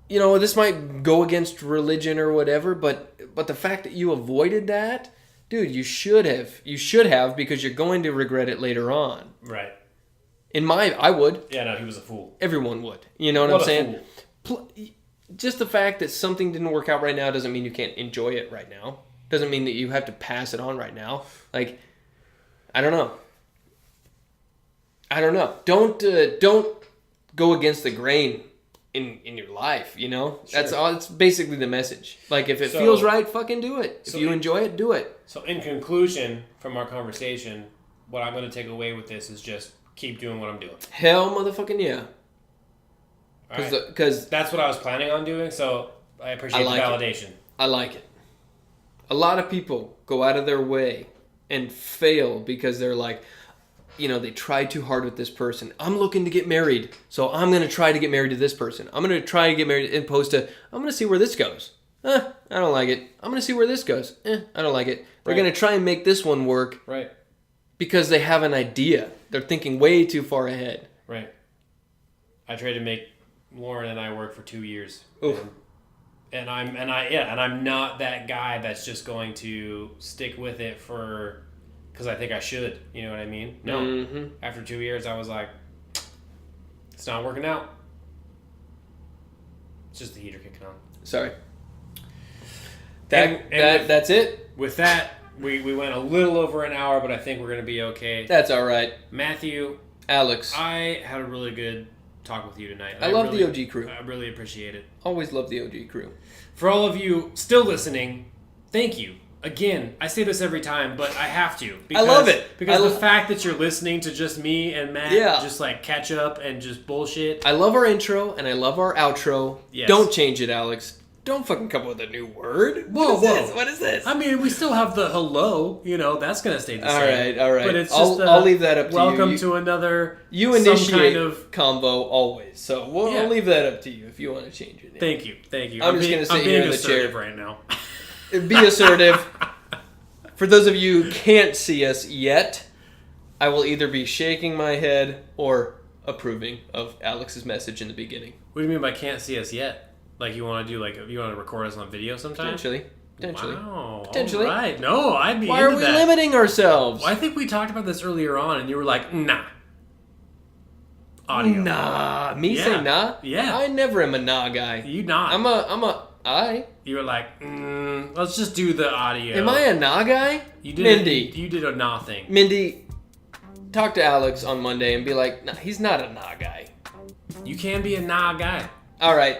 This might go against religion or whatever, but the fact that you avoided that, dude, you should have because you're going to regret it later on. Right. I would. Yeah, no, he was a fool. Everyone would. You know what I'm saying? Just the fact that something didn't work out right now doesn't mean you can't enjoy it right now. Doesn't mean that you have to pass it on right now. Like, I don't know. Don't go against the grain in your life, Sure. That's all. It's basically the message. Like, if it feels right, fucking do it. If you enjoy it, do it. So in conclusion from our conversation, what I'm going to take away with this is just keep doing what I'm doing. Hell motherfucking yeah. Because that's what I was planning on doing, so I appreciate the validation. I like it. A lot of people go out of their way and fail because they're like, they tried too hard with this person. I'm looking to get married, so I'm going to try to get married to this person. I'm going to try to get married as opposed to, I'm going to see where this goes. I don't like it. I'm going to see where this goes. I don't like it. They're going to try and make this one work. Right. Because they have an idea. They're thinking way too far ahead. Right. I tried to make Lauren and I work for 2 years. Oof. And I'm not that guy that's just going to stick with it because I think I should. You know what I mean? No. Mm-hmm. After 2 years, I was like, it's not working out. It's just the heater kicking on. Sorry. That's it. With that, we went a little over an hour, but I think we're going to be okay. That's all right. Matthew. Alex. I had a really good talk with you tonight. I love the OG crew. I really appreciate it. Always love the OG crew. For all of you still listening, thank you. Again, I say this every time, but I have to. I love it. Because the fact that you're listening to just me and Matt just like catch up and just bullshit. I love our intro and I love our outro. Yes. Don't change it, Alex. Don't fucking come up with a new word. Whoa. What is this? I mean, we still have the hello. That's going to stay the same. All right. But it's just I'll leave that up to you. Welcome to another. You initiate kind of combo always, so I'll leave that up to you if you want to change your name. Thank you. I'm just going to sit here in the chair right now. Be assertive. For those of you who can't see us yet, I will either be shaking my head or approving of Alex's message in the beginning. What do you mean by can't see us yet? Like you want to you want to record us on video sometime? Potentially. Wow. Potentially. All right. No, I'd be Why are we limiting ourselves? Well, I think we talked about this earlier on, and you were like, nah. Audio. Nah. Me say nah? Yeah. I never am a nah guy. You not. I'm a I. You were like, let's just do the audio. Am I a nah guy? Mindy. You did a nah thing. Mindy, talk to Alex on Monday and be like, nah, he's not a nah guy. You can be a nah guy. All right.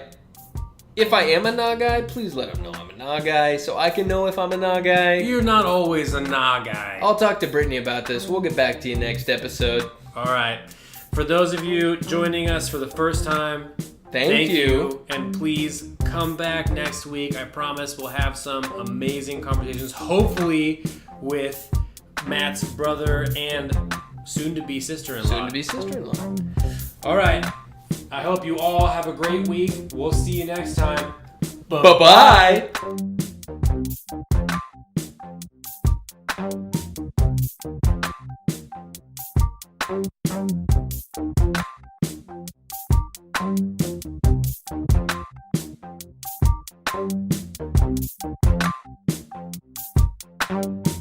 If I am a nah guy, please let him know I'm a nah guy so I can know if I'm a nah guy. You're not always a nah guy. I'll talk to Brittany about this. We'll get back to you next episode. All right. For those of you joining us for the first time, thank you. And please come back next week. I promise we'll have some amazing conversations, hopefully with Matt's brother and soon-to-be sister-in-law. Soon-to-be sister-in-law. All right. I hope you all have a great week. We'll see you next time. Bye-bye. Bye.